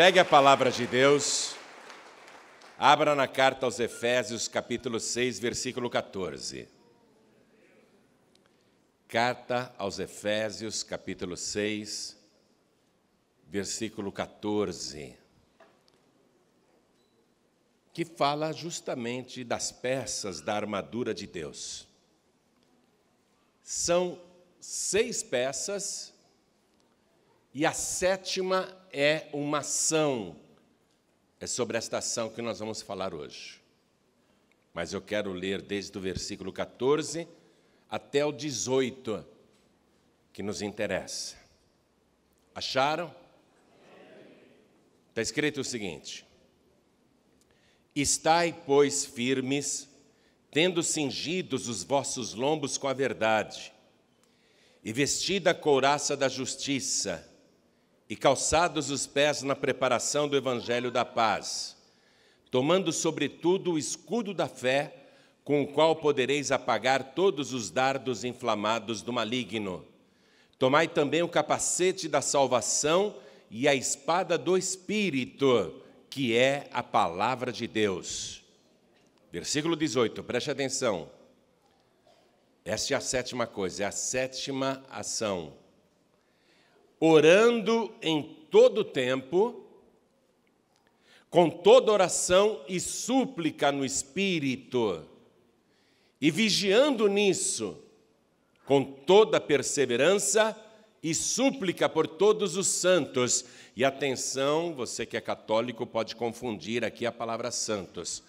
Pegue a palavra de Deus, abra na carta aos Efésios, capítulo 6, versículo 14. Carta aos Efésios, capítulo 6, versículo 14, que fala justamente das peças da armadura de Deus. São 6 peças e a 7ª é uma ação. É sobre esta ação que nós vamos falar hoje. Mas eu quero ler desde o versículo 14 até o 18, que nos interessa. Acharam? Está escrito o seguinte: Estai, pois, firmes, tendo cingidos os vossos lombos com a verdade, e vestida a couraça da justiça, e calçados os pés na preparação do evangelho da paz, tomando sobretudo o escudo da fé, com o qual podereis apagar todos os dardos inflamados do maligno. Tomai também o capacete da salvação e a espada do Espírito, que é a palavra de Deus. Versículo 18, preste atenção. Esta é a 7ª coisa, é a 7ª ação. Orando em todo tempo, com toda oração e súplica no Espírito, e vigiando nisso, com toda perseverança e súplica por todos os santos. E atenção, você que é católico pode confundir aqui a palavra santos.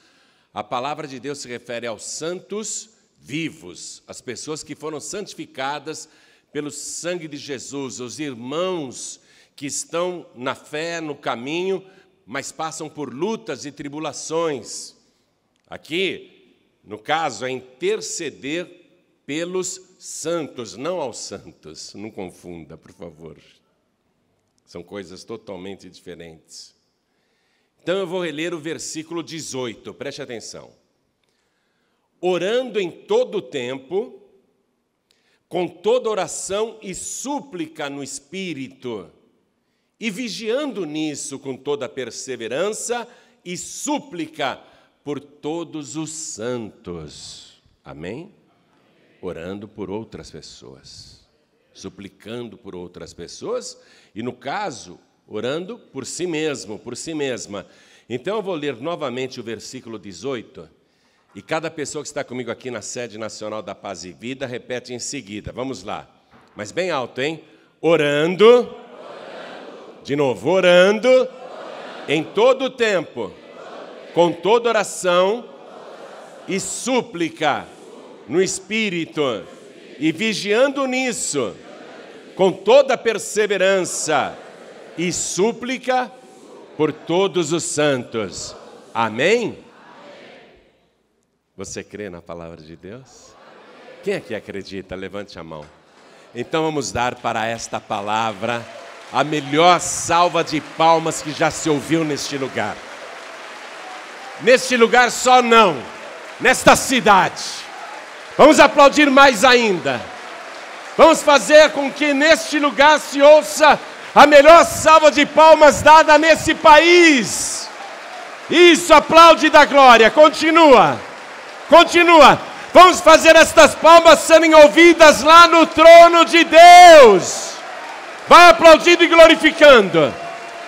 A palavra de Deus se refere aos santos vivos, as pessoas que foram santificadas pelo sangue de Jesus, os irmãos que estão na fé, no caminho, mas passam por lutas e tribulações. Aqui, no caso, é interceder pelos santos, não aos santos. Não confunda, por favor. São coisas totalmente diferentes. Então eu vou reler o versículo 18, preste atenção. Orando em todo o tempo, com toda oração e súplica no Espírito, e vigiando nisso com toda perseverança e súplica por todos os santos. Amém? Orando por outras pessoas, suplicando por outras pessoas, e no caso, orando por si mesmo, por si mesma. Então eu vou ler novamente o versículo 18, e cada pessoa que está comigo aqui na sede nacional da Paz e Vida repete em seguida. Vamos lá. Mas bem alto, hein? Orando. De novo. Orando. Em todo o tempo. Com toda oração e súplica no Espírito. E vigiando nisso. Com toda perseverança e súplica por todos os santos. Amém? Você crê na palavra de Deus? Quem aqui acredita? Levante a mão. Então vamos dar para esta palavra a melhor salva de palmas que já se ouviu neste lugar. Neste lugar só não, nesta cidade. Vamos aplaudir mais ainda. Vamos fazer com que neste lugar se ouça a melhor salva de palmas dada nesse país. Isso, aplaude da glória. Continua. Continua. Vamos fazer estas palmas serem ouvidas lá no trono de Deus. Vai aplaudindo e glorificando.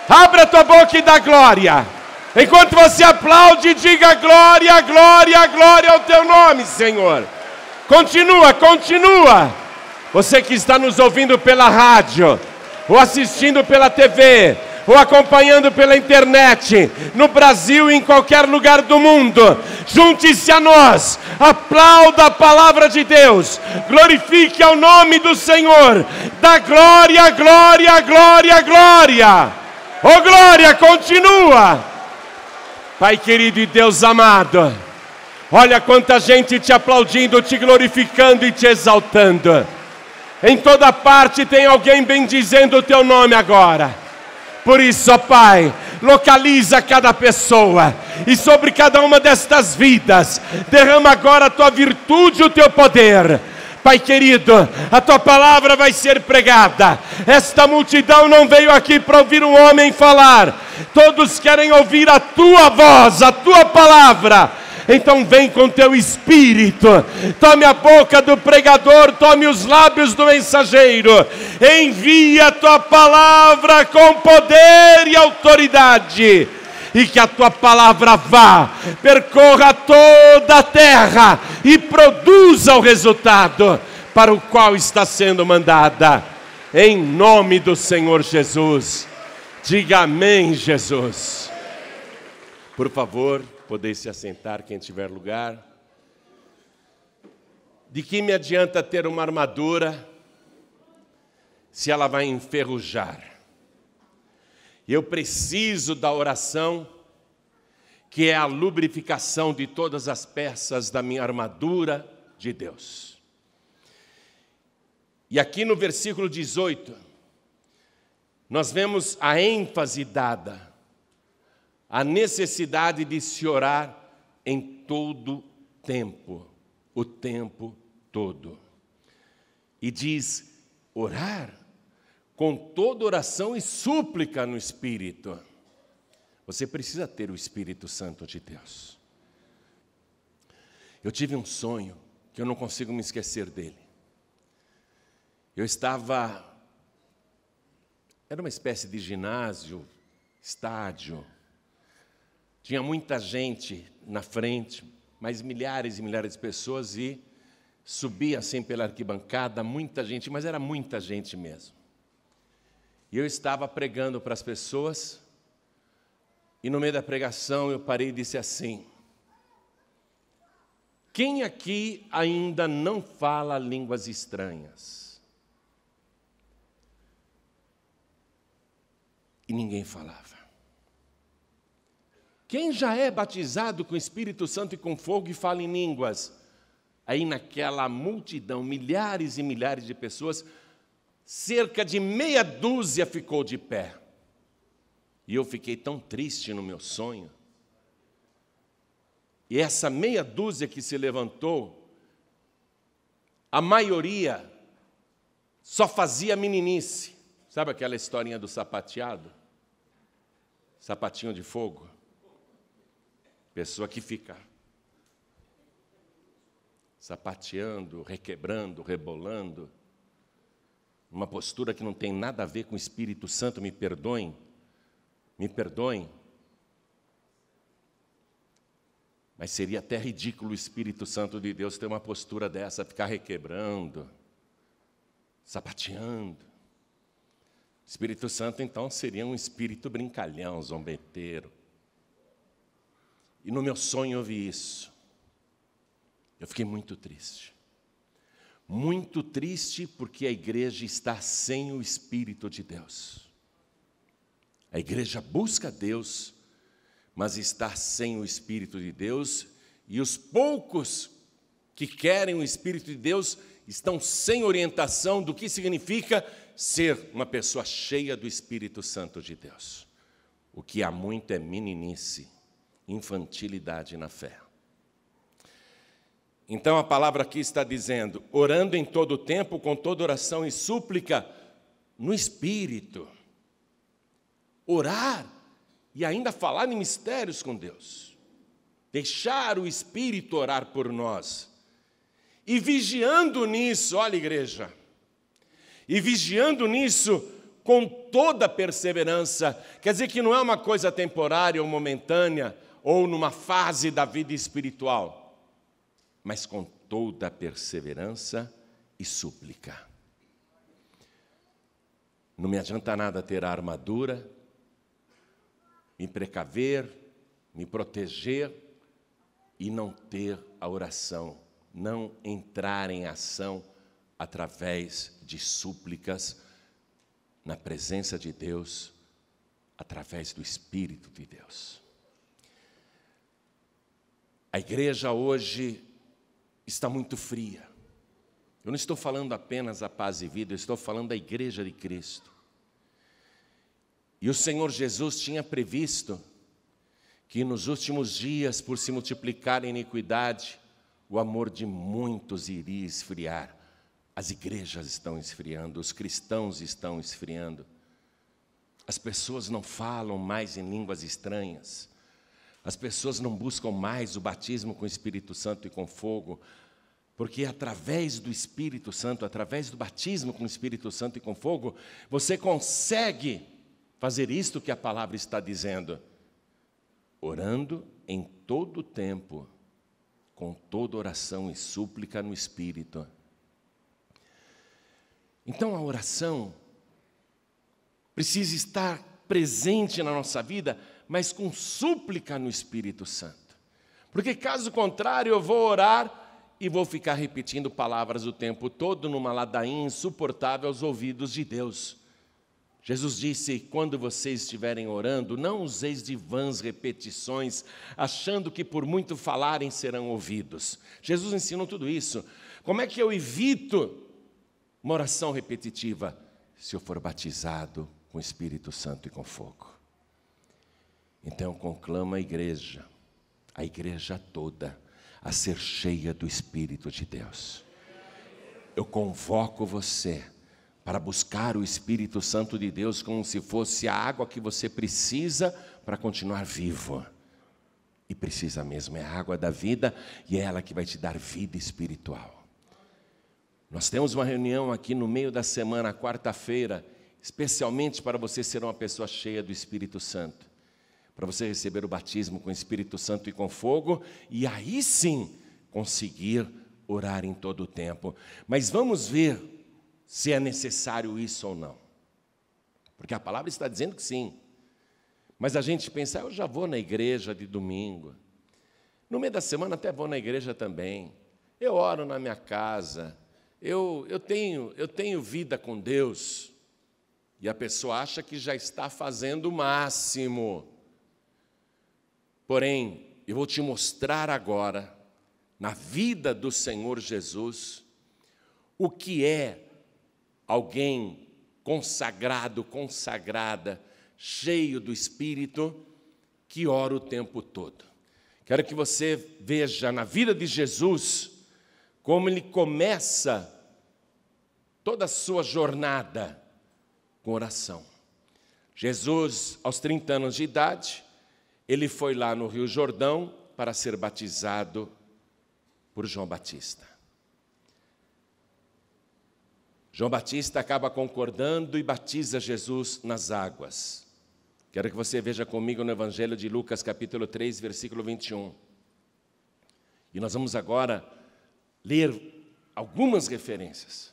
Abre a tua boca e dá glória. Enquanto você aplaude, diga glória, glória, glória ao teu nome, Senhor. Continua, continua. Você que está nos ouvindo pela rádio, ou assistindo pela TV, ou acompanhando pela internet, no Brasil e em qualquer lugar do mundo, junte-se a nós, aplauda a palavra de Deus, glorifique ao nome do Senhor, dá glória, glória, glória, glória. Oh glória, continua. Pai querido e Deus amado, olha quanta gente te aplaudindo, te glorificando e te exaltando. Em toda parte tem alguém bendizendo o teu nome agora. Por isso, ó Pai, localiza cada pessoa e sobre cada uma destas vidas, derrama agora a tua virtude e o teu poder. Pai querido, a tua palavra vai ser pregada. Esta multidão não veio aqui para ouvir um homem falar, Todos querem ouvir a tua voz, a tua palavra. Então vem com teu espírito, tome a boca do pregador, tome os lábios do mensageiro, envia a tua palavra com poder e autoridade, e que a tua palavra vá, percorra toda a terra e produza o resultado para o qual está sendo mandada, em nome do Senhor Jesus. Diga amém, Jesus. Por favor, podeis se assentar, quem tiver lugar. De que me adianta ter uma armadura se ela vai enferrujar? Eu preciso da oração, que é a lubrificação de todas as peças da minha armadura de Deus. E aqui no versículo 18, nós vemos a ênfase dada, a necessidade de se orar em todo tempo, o tempo todo. E diz, orar com toda oração e súplica no Espírito. Você precisa ter o Espírito Santo de Deus. Eu tive um sonho que eu não consigo me esquecer dele. Era uma espécie de ginásio, estádio. Tinha muita gente na frente, mas milhares e milhares de pessoas, e subia assim pela arquibancada, muita gente, mas era muita gente mesmo. E eu estava pregando para as pessoas, e no meio da pregação eu parei e disse assim: quem aqui ainda não fala línguas estranhas? E ninguém falava. Quem já é batizado com o Espírito Santo e com fogo e fala em línguas? Aí naquela multidão, milhares e milhares de pessoas, cerca de meia dúzia ficou de pé. E eu fiquei tão triste no meu sonho. E essa meia dúzia que se levantou, a maioria só fazia meninice. Sabe aquela historinha do sapateado? Sapatinho de fogo. Pessoa que fica sapateando, requebrando, rebolando, uma postura que não tem nada a ver com o Espírito Santo, me perdoem. Mas seria até ridículo o Espírito Santo de Deus ter uma postura dessa, ficar requebrando, sapateando. O Espírito Santo, então, seria um espírito brincalhão, zombeteiro. E no meu sonho eu vi isso. Eu fiquei muito triste. Muito triste porque a igreja está sem o Espírito de Deus. A igreja busca Deus, mas está sem o Espírito de Deus, e os poucos que querem o Espírito de Deus estão sem orientação do que significa ser uma pessoa cheia do Espírito Santo de Deus. O que há muito é meninice, infantilidade na fé. Então a palavra aqui está dizendo, orando em todo o tempo, com toda oração e súplica, no Espírito. Orar e ainda falar em mistérios com Deus. Deixar o Espírito orar por nós. E vigiando nisso, olha igreja, e vigiando nisso com toda perseverança, quer dizer que não é uma coisa temporária ou momentânea, ou numa fase da vida espiritual, mas com toda perseverança e súplica. Não me adianta nada ter a armadura, me precaver, me proteger e não ter a oração, não entrar em ação através de súplicas na presença de Deus, através do Espírito de Deus. A igreja hoje está muito fria. Eu não estou falando apenas da Paz e Vida, eu estou falando da igreja de Cristo. E o Senhor Jesus tinha previsto que nos últimos dias, por se multiplicar a iniquidade, o amor de muitos iria esfriar. As igrejas estão esfriando, os cristãos estão esfriando. As pessoas não falam mais em línguas estranhas. As pessoas não buscam mais o batismo com o Espírito Santo e com fogo, porque através do Espírito Santo, através do batismo com o Espírito Santo e com fogo, você consegue fazer isto que a palavra está dizendo: orando em todo o tempo, com toda oração e súplica no Espírito. Então a oração precisa estar presente na nossa vida, mas com súplica no Espírito Santo. Porque caso contrário, eu vou orar e vou ficar repetindo palavras o tempo todo numa ladainha insuportável aos ouvidos de Deus. Jesus disse: quando vocês estiverem orando, não useis de vãs repetições, achando que por muito falarem serão ouvidos. Jesus ensinou tudo isso. Como é que eu evito uma oração repetitiva? Se eu for batizado com o Espírito Santo e com fogo. Então eu conclamo a igreja toda, a ser cheia do Espírito de Deus. Eu convoco você para buscar o Espírito Santo de Deus como se fosse a água que você precisa para continuar vivo. E precisa mesmo, é a água da vida e é ela que vai te dar vida espiritual. Nós temos uma reunião aqui no meio da semana, quarta-feira, especialmente para você ser uma pessoa cheia do Espírito Santo, para você receber o batismo com o Espírito Santo e com fogo, e aí sim conseguir orar em todo o tempo. Mas vamos ver se é necessário isso ou não. Porque a palavra está dizendo que sim. Mas a gente pensa: eu já vou na igreja de domingo. No meio da semana até vou na igreja também. Eu oro na minha casa. Eu tenho vida com Deus. E a pessoa acha que já está fazendo o máximo. Porém, eu vou te mostrar agora, na vida do Senhor Jesus, o que é alguém consagrado, consagrada, cheio do Espírito, que ora o tempo todo. Quero que você veja na vida de Jesus, como ele começa toda a sua jornada com oração. Jesus, aos 30 anos de idade, ele foi lá no Rio Jordão para ser batizado por João Batista. João Batista acaba concordando e batiza Jesus nas águas. Quero que você veja comigo no Evangelho de Lucas, capítulo 3, versículo 21. E nós vamos agora ler algumas referências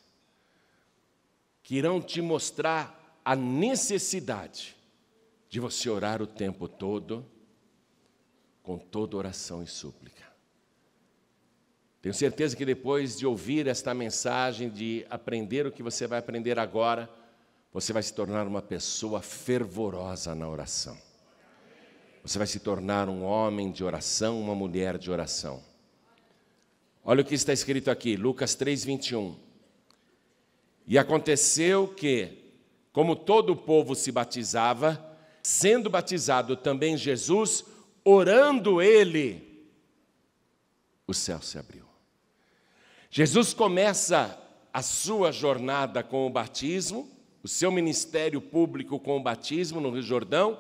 que irão te mostrar a necessidade de você orar o tempo todo, com toda oração e súplica. Tenho certeza que depois de ouvir esta mensagem, de aprender o que você vai aprender agora, você vai se tornar uma pessoa fervorosa na oração. Você vai se tornar um homem de oração, uma mulher de oração. Olha o que está escrito aqui, Lucas 3, 21. E aconteceu que, como todo o povo se batizava, sendo batizado também Jesus, orando ele, o céu se abriu. Jesus começa a sua jornada com o batismo, o seu ministério público com o batismo no Rio Jordão,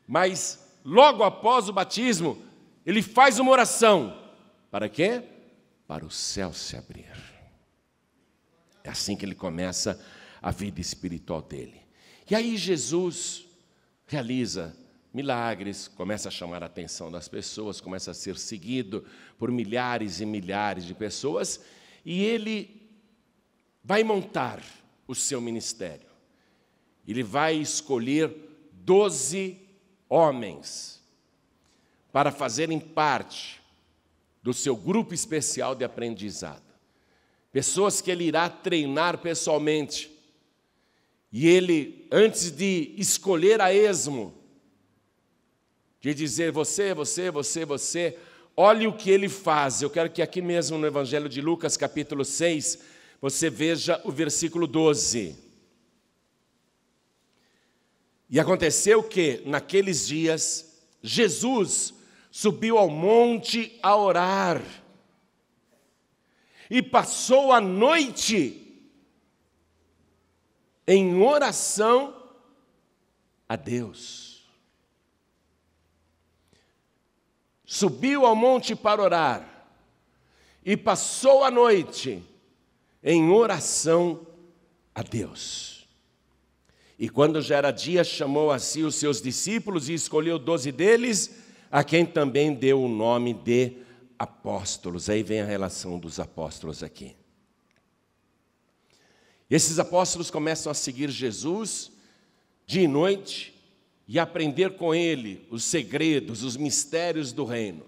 mas logo após o batismo, ele faz uma oração. Para quê? Para o céu se abrir. É assim que ele começa a vida espiritual dele. E aí Jesus realiza milagres, começa a chamar a atenção das pessoas, começa a ser seguido por milhares e milhares de pessoas, e ele vai montar o seu ministério. Ele vai escolher 12 homens para fazerem parte do seu grupo especial de aprendizado. Pessoas que ele irá treinar pessoalmente. E ele, antes de escolher a esmo, de dizer você, olhe o que ele faz. Eu quero que aqui mesmo no Evangelho de Lucas, capítulo 6, você veja o versículo 12. E aconteceu que, naqueles dias, Jesus subiu ao monte a orar. E passou a noite em oração a Deus. Subiu ao monte para orar e passou a noite em oração a Deus. E quando já era dia, chamou a si os seus discípulos e escolheu 12 deles, a quem também deu o nome de apóstolos. Aí vem a relação dos apóstolos aqui. Esses apóstolos começam a seguir Jesus dia e noite e aprender com ele os segredos, os mistérios do reino.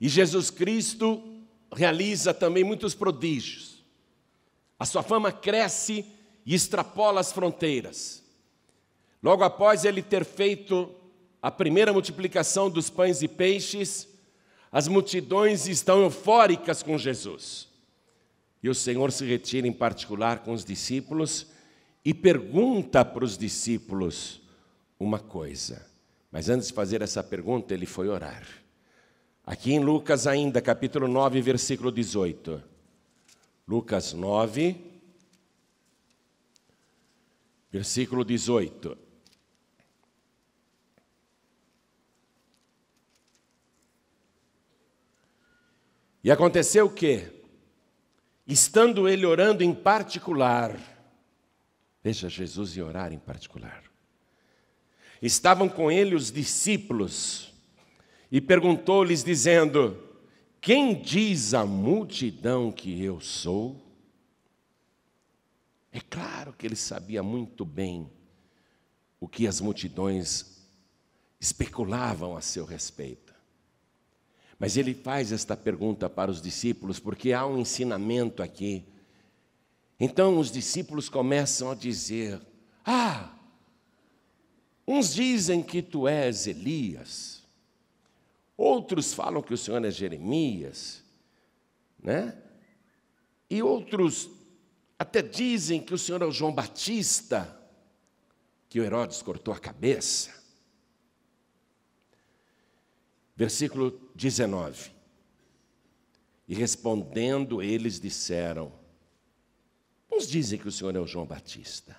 E Jesus Cristo realiza também muitos prodígios. A sua fama cresce e extrapola as fronteiras. Logo após ele ter feito a primeira multiplicação dos pães e peixes, as multidões estão eufóricas com Jesus. E o Senhor se retira em particular com os discípulos e pergunta para os discípulos uma coisa. Mas antes de fazer essa pergunta, ele foi orar. Aqui em Lucas ainda, capítulo 9, versículo 18. Lucas 9, versículo 18. E aconteceu o quê? Estando ele orando em particular, veja, Jesus ia orar em particular. Estavam com ele os discípulos e perguntou-lhes dizendo: quem diz a multidão que eu sou? É claro que ele sabia muito bem o que as multidões especulavam a seu respeito. Mas ele faz esta pergunta para os discípulos, porque há um ensinamento aqui. Então os discípulos começam a dizer: uns dizem que tu és Elias, outros falam que o Senhor é Jeremias, né? E outros até dizem que o Senhor é o João Batista, que o Herodes cortou a cabeça. Versículo 19. E respondendo, eles disseram: uns dizem que o Senhor é o João Batista,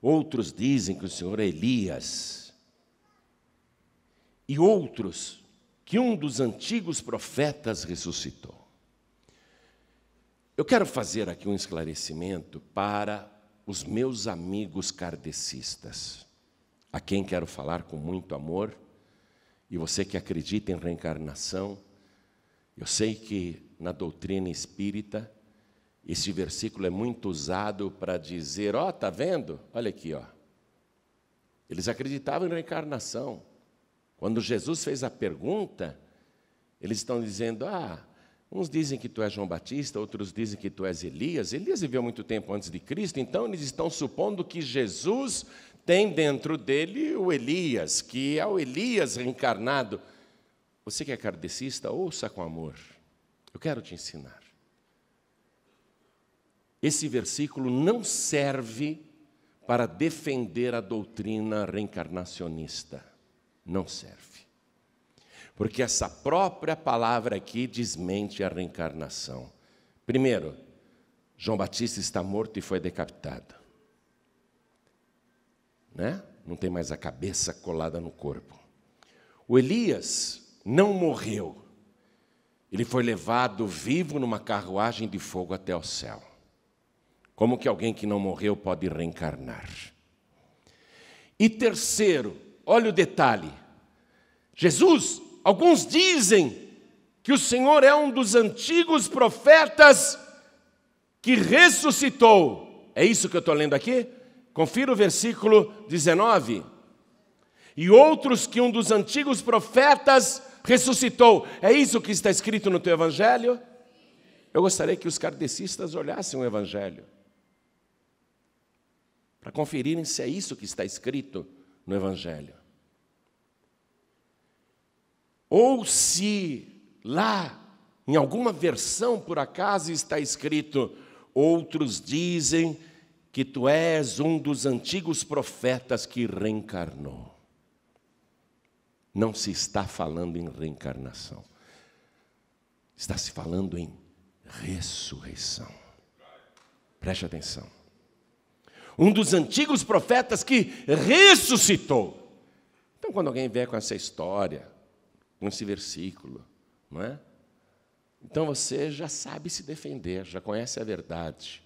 outros dizem que o Senhor é Elias, e outros que um dos antigos profetas ressuscitou. Eu quero fazer aqui um esclarecimento para os meus amigos kardecistas, a quem quero falar com muito amor. E você que acredita em reencarnação, eu sei que na doutrina espírita, esse versículo é muito usado para dizer: tá vendo? Olha aqui, Eles acreditavam em reencarnação. Quando Jesus fez a pergunta, eles estão dizendo: uns dizem que tu és João Batista, outros dizem que tu és Elias. Elias viveu muito tempo antes de Cristo, então eles estão supondo que Jesus tem dentro dele o Elias, que é o Elias reencarnado. Você que é kardecista, ouça com amor. Eu quero te ensinar. Esse versículo não serve para defender a doutrina reencarnacionista. Não serve. Porque essa própria palavra aqui desmente a reencarnação. Primeiro, João Batista está morto e foi decapitado. Não tem mais a cabeça colada no corpo. O Elias não morreu. Ele foi levado vivo numa carruagem de fogo até o céu. Como que alguém que não morreu pode reencarnar? E terceiro, olha o detalhe. Jesus, alguns dizem que o Senhor é um dos antigos profetas que ressuscitou. É isso que eu estou lendo aqui? Confira o versículo 19. E outros que um dos antigos profetas ressuscitou. É isso que está escrito no teu evangelho? Eu gostaria que os kardecistas olhassem o evangelho, para conferirem se é isso que está escrito no evangelho. Ou se lá, em alguma versão, por acaso, está escrito: outros dizem que tu és um dos antigos profetas que reencarnou. Não se está falando em reencarnação. Está se falando em ressurreição. Preste atenção. Um dos antigos profetas que ressuscitou. Então, quando alguém vier com essa história, com esse versículo, não é? Então você já sabe se defender, já conhece a verdade.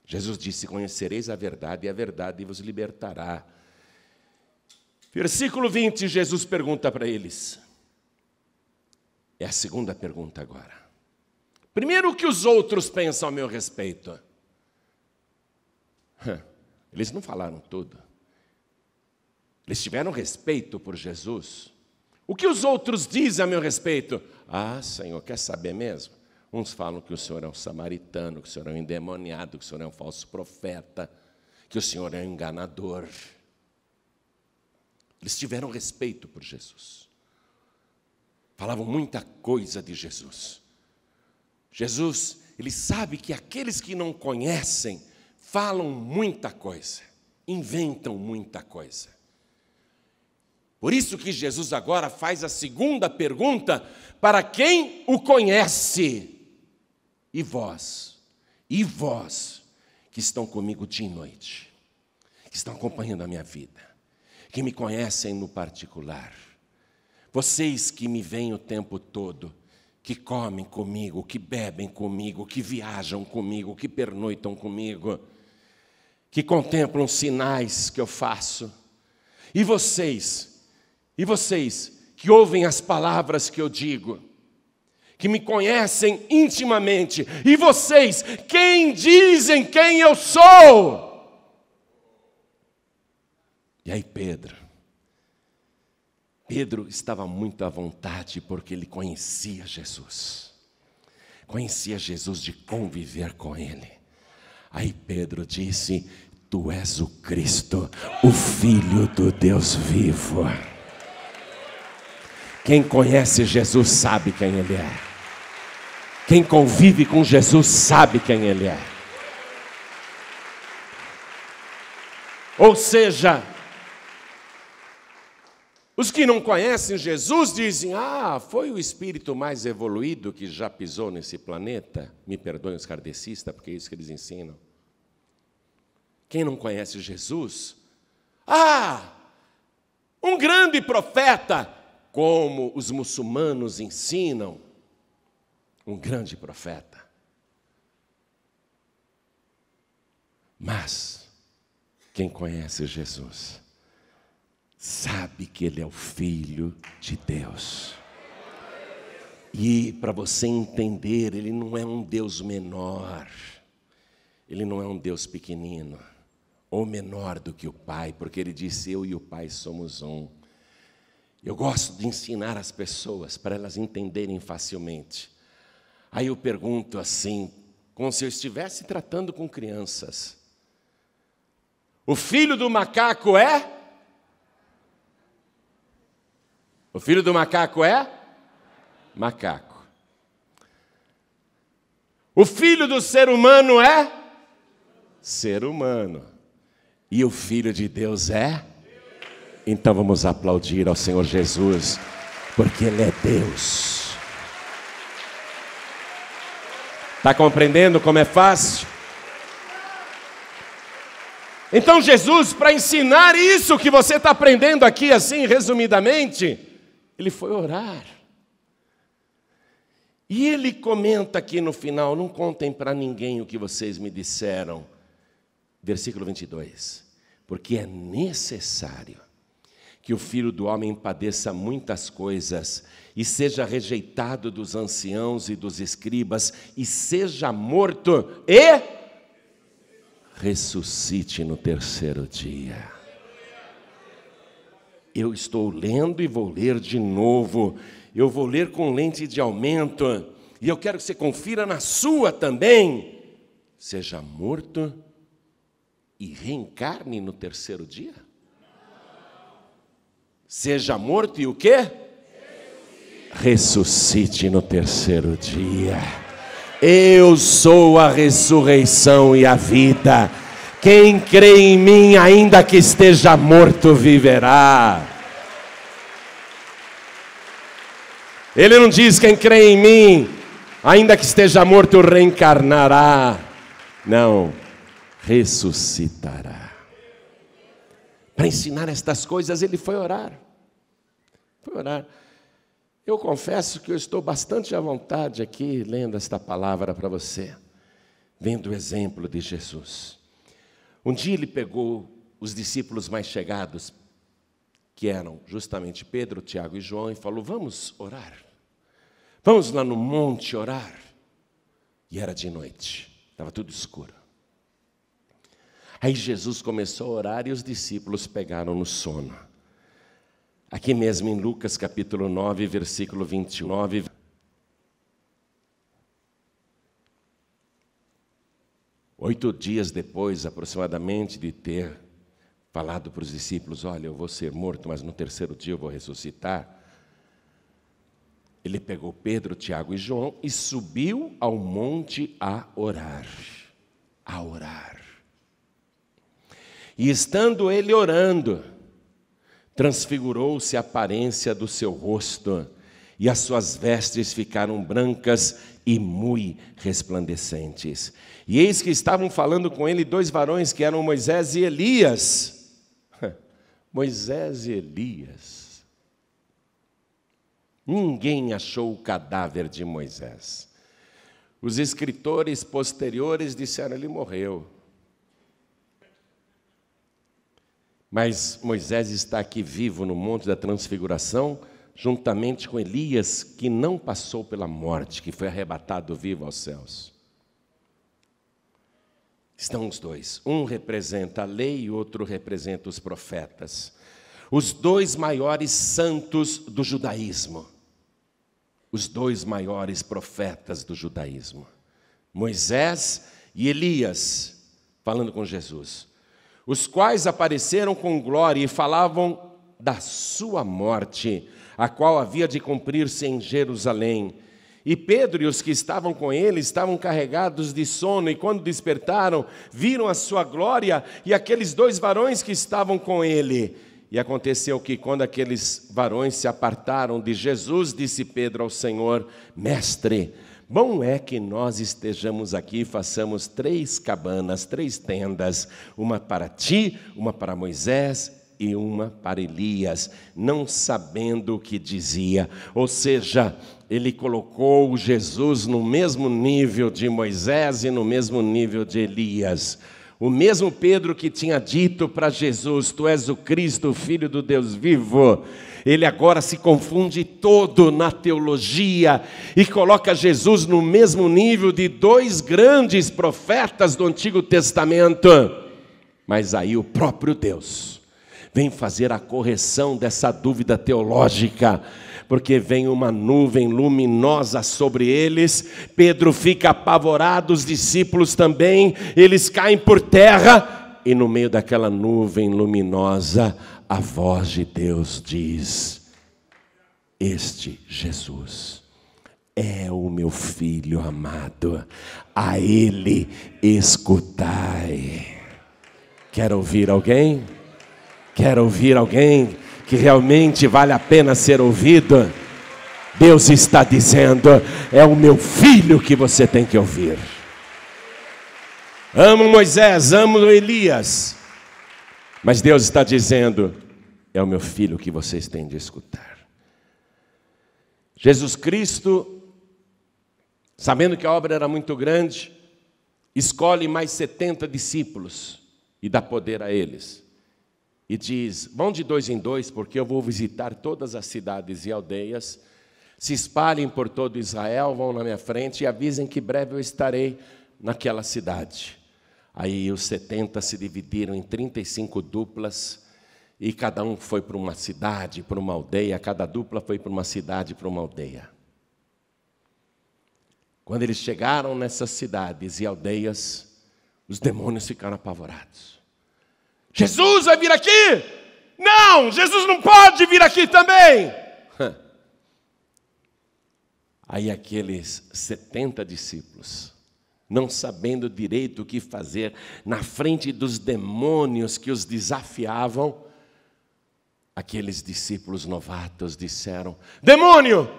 Jesus disse: conhecereis a verdade, e a verdade vos libertará. Versículo 20, Jesus pergunta para eles. É a segunda pergunta agora. Primeiro, o que os outros pensam a meu respeito? Eles não falaram tudo. Eles tiveram respeito por Jesus. O que os outros dizem a meu respeito? Ah, Senhor, quer saber mesmo? Uns falam que o Senhor é um samaritano, que o Senhor é um endemoniado, que o Senhor é um falso profeta, que o Senhor é um enganador. Eles tiveram respeito por Jesus. Falavam muita coisa de Jesus. Jesus, ele sabe que aqueles que não conhecem falam muita coisa, inventam muita coisa. Por isso que Jesus agora faz a segunda pergunta para quem o conhece. E vós, que estão comigo dia e noite, que estão acompanhando a minha vida, que me conhecem no particular, vocês que me veem o tempo todo, que comem comigo, que bebem comigo, que viajam comigo, que pernoitam comigo, que contemplam sinais que eu faço, e vocês que ouvem as palavras que eu digo, que me conhecem intimamente, e vocês, quem dizem quem eu sou? E aí Pedro estava muito à vontade, porque ele conhecia Jesus de conviver com ele. Aí Pedro disse: tu és o Cristo, o Filho do Deus vivo. Quem conhece Jesus sabe quem ele é. Quem convive com Jesus sabe quem ele é. Ou seja, os que não conhecem Jesus dizem: ah, foi o espírito mais evoluído que já pisou nesse planeta. Me perdoem os kardecistas, porque é isso que eles ensinam. Quem não conhece Jesus, um grande profeta, como os muçulmanos ensinam, um grande profeta. Mas quem conhece Jesus sabe que ele é o Filho de Deus. E para você entender, ele não é um Deus menor, ele não é um Deus pequenino, ou menor do que o Pai, porque ele disse: eu e o Pai somos um. Eu gosto de ensinar as pessoas para elas entenderem facilmente. Aí eu pergunto assim, como se eu estivesse tratando com crianças: o filho do macaco é? O filho do macaco é? Macaco. O filho do ser humano é? Ser humano. E o Filho de Deus é? Então vamos aplaudir ao Senhor Jesus, porque Ele é Deus. Está compreendendo como é fácil? Então Jesus, para ensinar isso que você está aprendendo aqui, assim, resumidamente, Ele foi orar. E Ele comenta aqui no final: não contem para ninguém o que vocês me disseram. Versículo 22. Porque é necessário que o Filho do Homem padeça muitas coisas, e seja rejeitado dos anciãos e dos escribas, e seja morto, e ressuscite no terceiro dia. Eu estou lendo e vou ler de novo. Eu vou ler com lente de aumento, e eu quero que você confira na sua também. Seja morto e reencarne no terceiro dia? Seja morto e o quê? Ressuscite no terceiro dia. Eu sou a ressurreição e a vida. Quem crê em mim, ainda que esteja morto, viverá. Ele não diz: quem crê em mim, ainda que esteja morto, reencarnará. Não. ressuscitará. Para ensinar estas coisas, ele foi orar. Foi orar. Eu confesso que eu estou bastante à vontade aqui, lendo esta palavra para você, vendo o exemplo de Jesus. Um dia ele pegou os discípulos mais chegados, que eram justamente Pedro, Tiago e João, e falou: vamos orar. Vamos lá no monte orar. E era de noite, estava tudo escuro. Aí Jesus começou a orar e os discípulos pegaram no sono. Aqui mesmo em Lucas capítulo 9, versículo 29. Oito dias depois, aproximadamente, de ter falado para os discípulos: olha, eu vou ser morto, mas no terceiro dia eu vou ressuscitar. Ele pegou Pedro, Tiago e João e subiu ao monte a orar. A orar. E estando ele orando, transfigurou-se a aparência do seu rosto, e as suas vestes ficaram brancas e muito resplandecentes. E eis que estavam falando com ele dois varões, que eram Moisés e Elias. Moisés e Elias. Ninguém achou o cadáver de Moisés. Os escritores posteriores disseram: ele morreu. Mas Moisés está aqui vivo no Monte da Transfiguração, juntamente com Elias, que não passou pela morte, que foi arrebatado vivo aos céus. Estão os dois. Um representa a lei e outro representa os profetas. Os dois maiores santos do judaísmo. Os dois maiores profetas do judaísmo. Moisés e Elias, falando com Jesus. Os quais apareceram com glória e falavam da sua morte, a qual havia de cumprir-se em Jerusalém. E Pedro e os que estavam com ele estavam carregados de sono, e quando despertaram, viram a sua glória e aqueles dois varões que estavam com ele. E aconteceu que, quando aqueles varões se apartaram de Jesus, disse Pedro ao Senhor: Mestre, bom é que nós estejamos aqui e façamos 3 cabanas, 3 tendas, uma para ti, uma para Moisés e uma para Elias, não sabendo o que dizia. Ou seja, ele colocou Jesus no mesmo nível de Moisés e no mesmo nível de Elias. O mesmo Pedro que tinha dito para Jesus: tu és o Cristo, o Filho do Deus vivo. Ele agora se confunde todo na teologia e coloca Jesus no mesmo nível de 2 grandes profetas do Antigo Testamento. Mas aí o próprio Deus vem fazer a correção dessa dúvida teológica, porque vem uma nuvem luminosa sobre eles. Pedro fica apavorado, os discípulos também, eles caem por terra, e no meio daquela nuvem luminosa, a voz de Deus diz: este Jesus é o meu Filho amado, a Ele escutai. Quer ouvir alguém? Quer ouvir alguém que realmente vale a pena ser ouvido? Deus está dizendo: é o meu filho que você tem que ouvir. Amo Moisés, amo Elias, mas Deus está dizendo: é o meu filho que vocês têm de escutar. Jesus Cristo, sabendo que a obra era muito grande, escolhe mais 70 discípulos e dá poder a eles. E diz: vão de 2 em 2, porque eu vou visitar todas as cidades e aldeias. Se espalhem por todo Israel, vão na minha frente e avisem que breve eu estarei naquela cidade. Aí os 70 se dividiram em 35 duplas, e cada um foi para uma cidade, para uma aldeia. Cada dupla foi para uma cidade, para uma aldeia. Quando eles chegaram nessas cidades e aldeias, os demônios ficaram apavorados. Jesus vai vir aqui? Não, Jesus não pode vir aqui também. Aí aqueles 70 discípulos, não sabendo direito o que fazer, na frente dos demônios que os desafiavam, aqueles discípulos novatos disseram: demônio,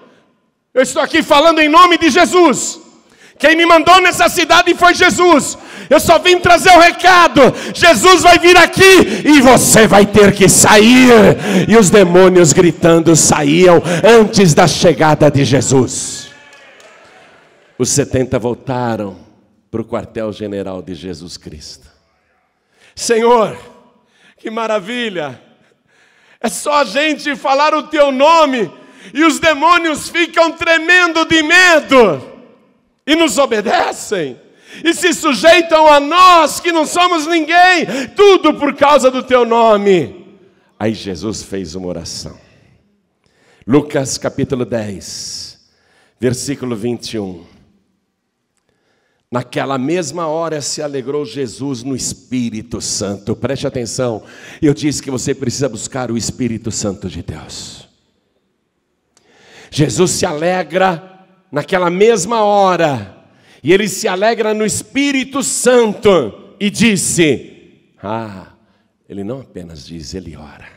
eu estou aqui falando em nome de Jesus. Quem me mandou nessa cidade foi Jesus. Eu só vim trazer o recado. Jesus vai vir aqui e você vai ter que sair. E os demônios gritando saíam antes da chegada de Jesus. Os 70 voltaram para o quartel-general de Jesus Cristo. Senhor, que maravilha! É só a gente falar o teu nome e os demônios ficam tremendo de medo e nos obedecem e se sujeitam a nós que não somos ninguém, tudo por causa do teu nome. Aí Jesus fez uma oração. Lucas capítulo 10, versículo 21. Naquela mesma hora se alegrou Jesus no Espírito Santo. Preste atenção, eu disse que você precisa buscar o Espírito Santo de Deus. Jesus se alegra naquela mesma hora, e ele se alegra no Espírito Santo, e disse, ele não apenas diz, ele ora.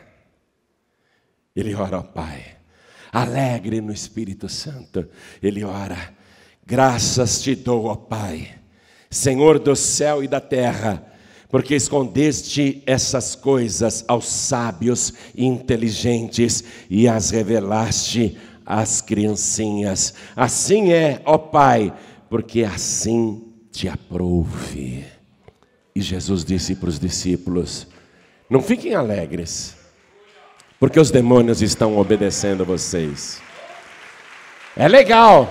Ele ora ao Pai, alegre no Espírito Santo, ele ora. Graças te dou, ó Pai, Senhor do céu e da terra, porque escondeste essas coisas aos sábios e inteligentes e as revelaste às criancinhas. Assim é, ó Pai, porque assim te aprouve. E Jesus disse para os discípulos, não fiquem alegres, porque os demônios estão obedecendo a vocês. É legal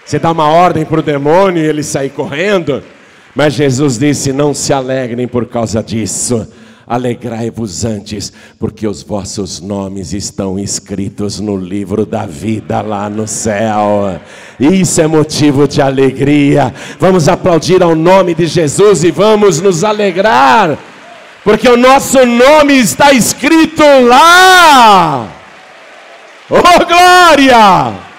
você dá uma ordem para o demônio e ele sair correndo, mas Jesus disse, não se alegrem por causa disso, alegrai-vos antes, porque os vossos nomes estão escritos no livro da vida lá no céu. Isso é motivo de alegria. Vamos aplaudir ao nome de Jesus e vamos nos alegrar, porque o nosso nome está escrito lá. Oh, glória!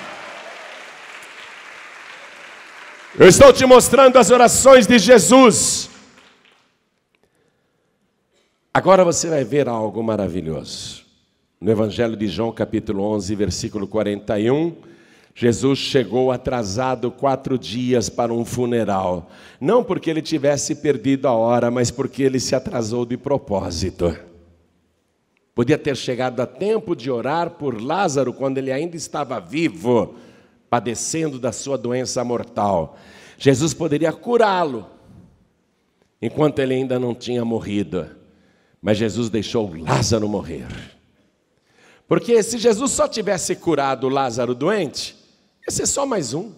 Eu estou te mostrando as orações de Jesus. Agora você vai ver algo maravilhoso. No Evangelho de João, capítulo 11, versículo 41, Jesus chegou atrasado 4 dias para um funeral. Não porque ele tivesse perdido a hora, mas porque ele se atrasou de propósito. Podia ter chegado a tempo de orar por Lázaro quando ele ainda estava vivo, padecendo da sua doença mortal. Jesus poderia curá-lo enquanto ele ainda não tinha morrido, mas Jesus deixou Lázaro morrer. Porque se Jesus só tivesse curado Lázaro doente, ia ser só mais um.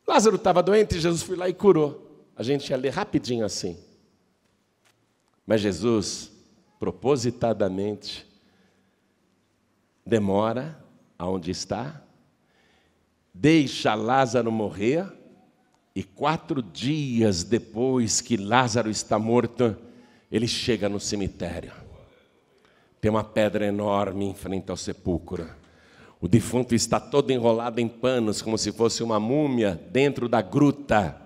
Lázaro estava doente e Jesus foi lá e curou. A gente ia ler rapidinho assim. Mas Jesus, propositadamente, demora aonde está, deixa Lázaro morrer, e 4 dias depois que Lázaro está morto, ele chega no cemitério. Tem uma pedra enorme em frente ao sepulcro. O defunto está todo enrolado em panos, como se fosse uma múmia dentro da gruta.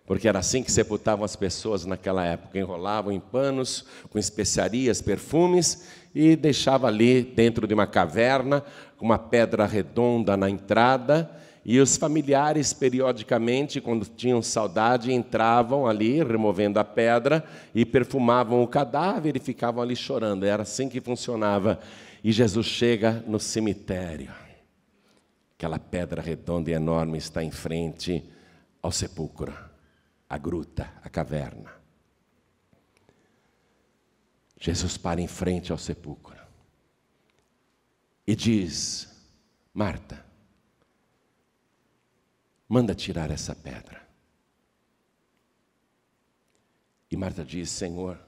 Porque era assim que sepultavam as pessoas naquela época. Enrolavam em panos, com especiarias, perfumes, e deixava ali dentro de uma caverna, com uma pedra redonda na entrada, e os familiares, periodicamente, quando tinham saudade, entravam ali, removendo a pedra, e perfumavam o cadáver e ficavam ali chorando. Era assim que funcionava. E Jesus chega no cemitério. Aquela pedra redonda e enorme está em frente ao sepulcro, a gruta, a caverna. Jesus para em frente ao sepulcro e diz, Marta, manda tirar essa pedra. E Marta diz, Senhor,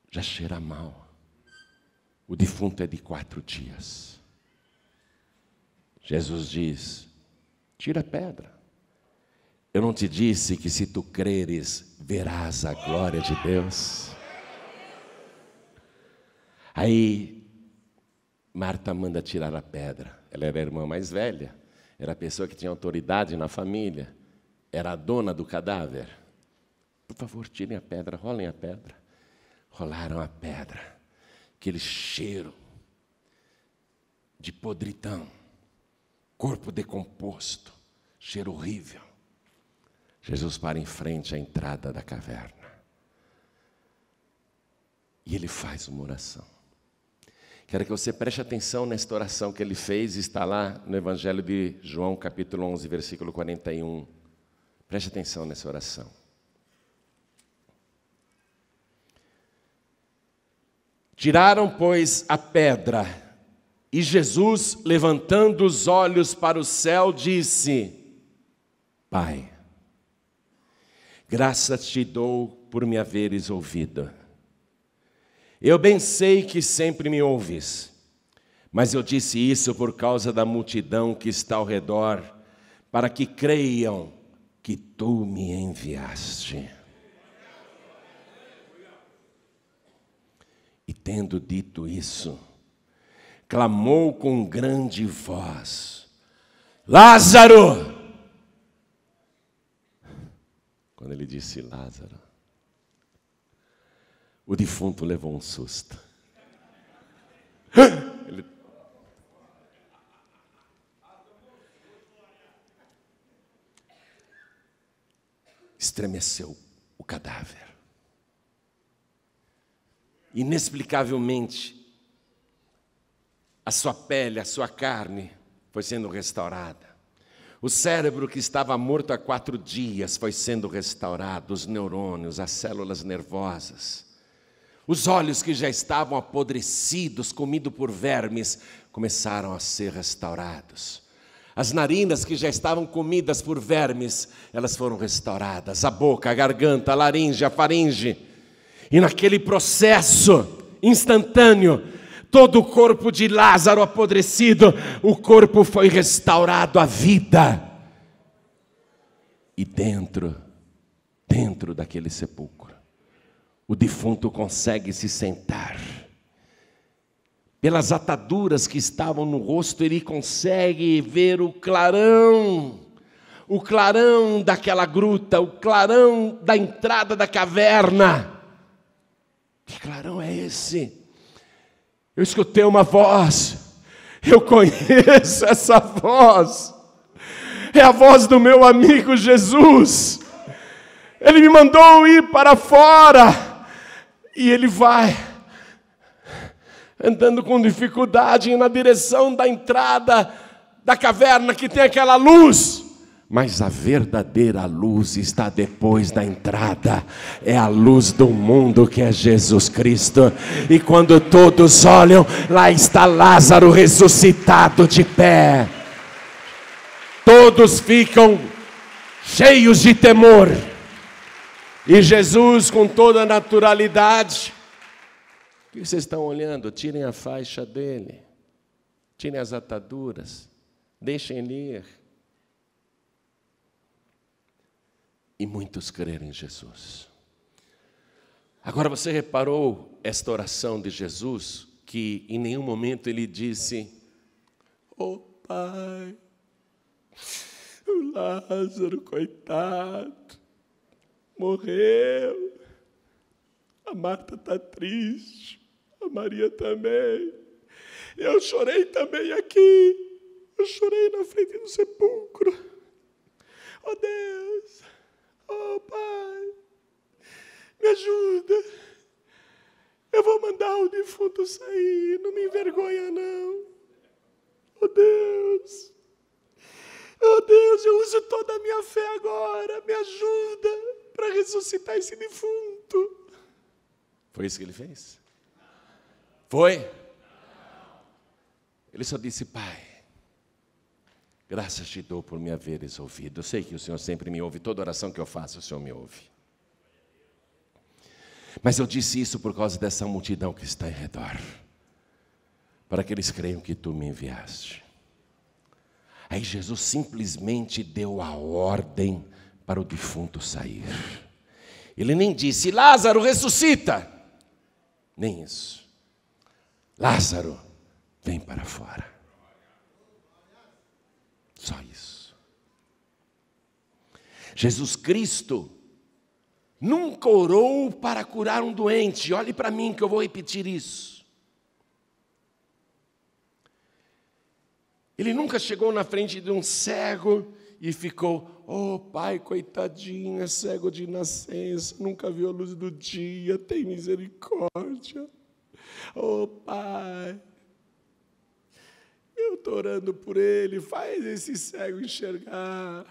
já cheira mal. O defunto é de 4 dias. Jesus diz, tira a pedra. Eu não te disse que se tu creres, verás a glória de Deus? Aí, Marta manda tirar a pedra. Ela era a irmã mais velha, era a pessoa que tinha autoridade na família, era a dona do cadáver. Por favor, tirem a pedra, rolem a pedra. Rolaram a pedra. Aquele cheiro de podridão corpo decomposto, cheiro horrível. Jesus para em frente à entrada da caverna. E ele faz uma oração. Quero que você preste atenção nesta oração que ele fez, está lá no Evangelho de João, capítulo 11, versículo 41. Preste atenção nessa oração. Tiraram, pois, a pedra, e Jesus, levantando os olhos para o céu, disse: Pai, graças te dou por me haveres ouvido. Eu bem sei que sempre me ouves, mas eu disse isso por causa da multidão que está ao redor, para que creiam que tu me enviaste. E tendo dito isso, clamou com grande voz: Lázaro! Quando ele disse Lázaro, o defunto levou um susto. Ele... estremeceu o cadáver. Inexplicavelmente, a sua pele, a sua carne foi sendo restaurada. O cérebro que estava morto há 4 dias foi sendo restaurado, os neurônios, as células nervosas. Os olhos que já estavam apodrecidos, comidos por vermes, começaram a ser restaurados. As narinas que já estavam comidas por vermes, elas foram restauradas. A boca, a garganta, a laringe, a faringe. E naquele processo instantâneo, todo o corpo de Lázaro apodrecido, o corpo foi restaurado à vida. E dentro daquele sepulcro, o defunto consegue se sentar. Pelas ataduras que estavam no rosto, ele consegue ver o clarão daquela gruta, o clarão da entrada da caverna. Que clarão é esse? Eu escutei uma voz, eu conheço essa voz, é a voz do meu amigo Jesus. Ele me mandou ir para fora. E ele vai andando com dificuldade na direção da entrada da caverna que tem aquela luz. Mas a verdadeira luz está depois da entrada. É a luz do mundo que é Jesus Cristo. E quando todos olham, lá está Lázaro ressuscitado de pé. Todos ficam cheios de temor. E Jesus, com toda a naturalidade: o que vocês estão olhando? Tirem a faixa dele, tirem as ataduras, deixem ele ir. E muitos creram em Jesus. Agora você reparou esta oração de Jesus, que em nenhum momento ele disse: "Oh Pai, o Lázaro, coitado, morreu, a Marta está triste, a Maria também, eu chorei também aqui, eu chorei na frente do sepulcro, oh Deus, oh Pai, me ajuda, eu vou mandar o defunto sair, não me envergonha não, oh Deus, eu uso toda a minha fé agora, me ajuda para ressuscitar esse defunto." Foi isso que ele fez? Foi? Ele só disse: "Pai, graças te dou por me haveres ouvido. Eu sei que o Senhor sempre me ouve, toda oração que eu faço o Senhor me ouve. Mas eu disse isso por causa dessa multidão que está em redor, para que eles creiam que tu me enviaste." Aí Jesus simplesmente deu a ordem para o defunto sair. Ele nem disse: "Lázaro, ressuscita!" Nem isso. "Lázaro, vem para fora." Só isso. Jesus Cristo nunca orou para curar um doente. Olhe para mim que eu vou repetir isso. Ele nunca chegou na frente de um cego e ficou: oh, pai, coitadinho, é cego de nascença, nunca viu a luz do dia, tem misericórdia. Oh, pai, eu estou orando por ele, faz esse cego enxergar.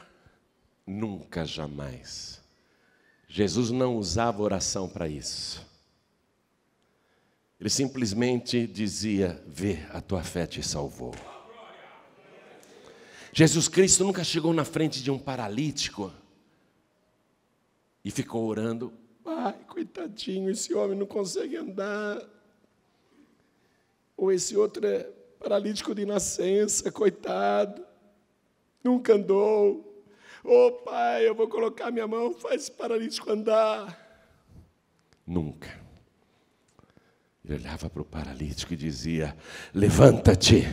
Nunca, jamais. Jesus não usava oração para isso. Ele simplesmente dizia: vê, a tua fé te salvou. Jesus Cristo nunca chegou na frente de um paralítico e ficou orando: pai, coitadinho, esse homem não consegue andar. Ou esse outro é paralítico de nascença, coitado, nunca andou. Ô pai, eu vou colocar minha mão, faz esse paralítico andar. Nunca. Ele olhava para o paralítico e dizia: levanta-te,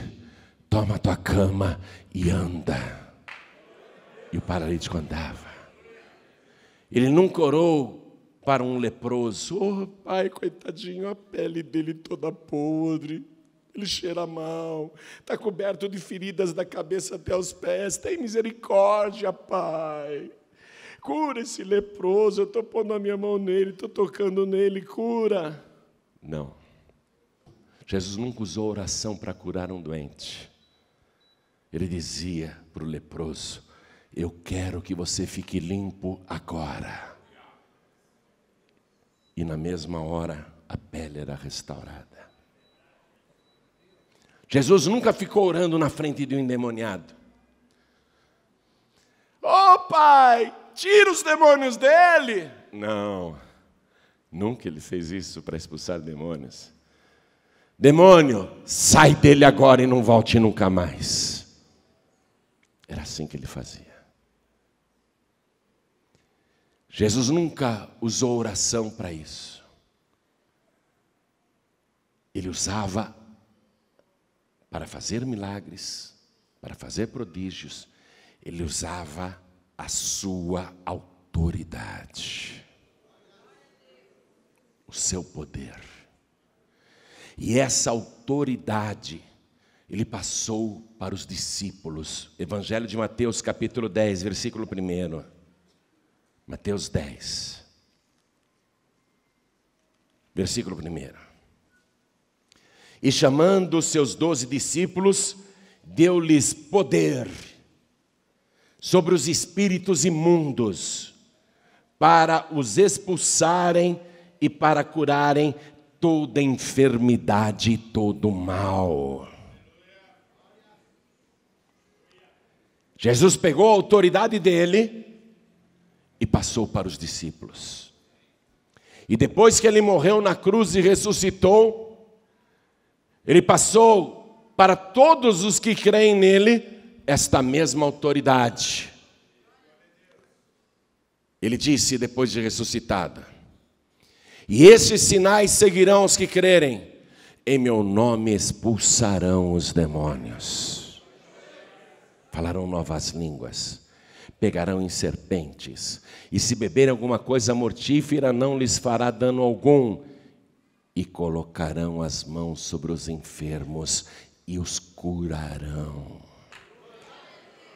toma a tua cama e anda. E o paralítico andava. Ele nunca orou para um leproso: oh pai, coitadinho, a pele dele toda podre, ele cheira mal, está coberto de feridas da cabeça até os pés, tem misericórdia, pai. Cura esse leproso, eu estou pondo a minha mão nele, estou tocando nele, cura. Não. Jesus nunca usou oração para curar um doente. Ele dizia para o leproso: eu quero que você fique limpo agora. E na mesma hora, a pele era restaurada. Jesus nunca ficou orando na frente de um endemoniado: oh pai, tira os demônios dele. Não, nunca ele fez isso para expulsar demônios. Demônio, sai dele agora e não volte nunca mais. Era assim que ele fazia. Jesus nunca usou oração para isso. Ele usava para fazer milagres, para fazer prodígios. Ele usava a sua autoridade, o seu poder. E essa autoridade ele passou para os discípulos. Evangelho de Mateus, capítulo 10, versículo 1. Mateus 10, versículo 1. E chamando os seus 12 discípulos, deu-lhes poder sobre os espíritos imundos, para os expulsarem e para curarem toda enfermidade e todo mal. Jesus pegou a autoridade dele e passou para os discípulos. E depois que ele morreu na cruz e ressuscitou, ele passou para todos os que creem nele esta mesma autoridade. Ele disse depois de ressuscitado: e esses sinais seguirão os que crerem, em meu nome expulsarão os demônios, falarão novas línguas, pegarão em serpentes, e se beberem alguma coisa mortífera não lhes fará dano algum, e colocarão as mãos sobre os enfermos e os curarão.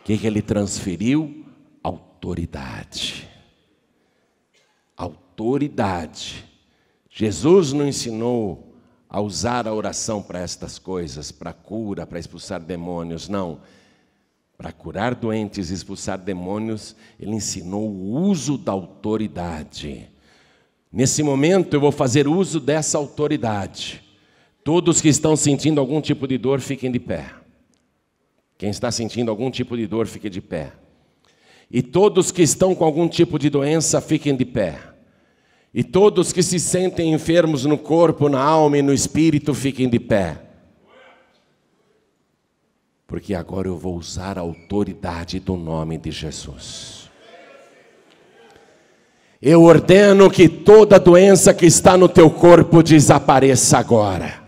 O que ele transferiu? Autoridade. Autoridade. Jesus não ensinou a usar a oração para estas coisas, para cura, para expulsar demônios, não. Para curar doentes e expulsar demônios, ele ensinou o uso da autoridade. Nesse momento eu vou fazer uso dessa autoridade. Todos que estão sentindo algum tipo de dor, fiquem de pé. Quem está sentindo algum tipo de dor, fique de pé. E todos que estão com algum tipo de doença, fiquem de pé. E todos que se sentem enfermos no corpo, na alma e no espírito, fiquem de pé. Porque agora eu vou usar a autoridade do nome de Jesus. Eu ordeno que toda doença que está no teu corpo desapareça agora.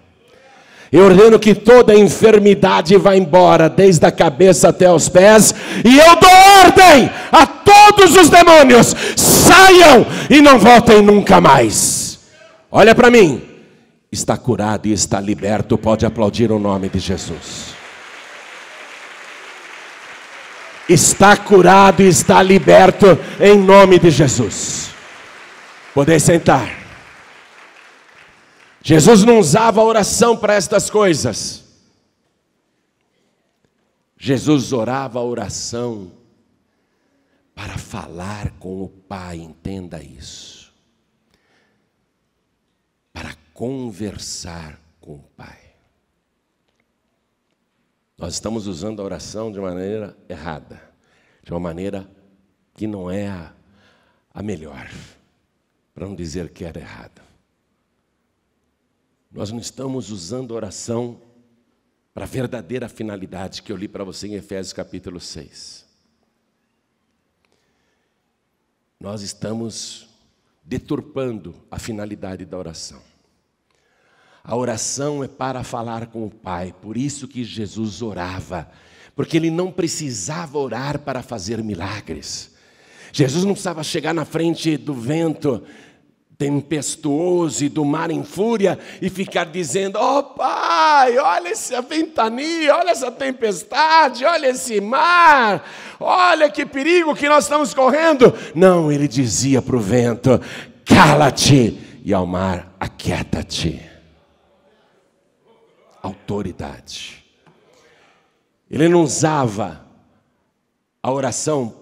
Eu ordeno que toda enfermidade vá embora, desde a cabeça até os pés. E eu dou ordem a todos os demônios: saiam e não voltem nunca mais. Olha para mim. Está curado e está liberto. Pode aplaudir o nome de Jesus. está curado e está liberto em nome de Jesus. Podem sentar. Jesus não usava a oração para estas coisas. Jesus orava a oração para falar com o Pai, entenda isso. Para conversar com o Pai. Nós estamos usando a oração de maneira errada, de uma maneira que não é a melhor, para não dizer que era errada. Nós não estamos usando a oração para a verdadeira finalidade que eu li para você em Efésios capítulo 6. Nós estamos deturpando a finalidade da oração. A oração é para falar com o Pai, por isso que Jesus orava, porque Ele não precisava orar para fazer milagres. Jesus não precisava chegar na frente do vento tempestuoso e do mar em fúria e ficar dizendo: ó Pai, olha essa ventania, olha essa tempestade, olha esse mar, olha que perigo que nós estamos correndo. Não, Ele dizia para o vento: cala-te, e ao mar: aquieta-te. Autoridade. Ele não usava a oração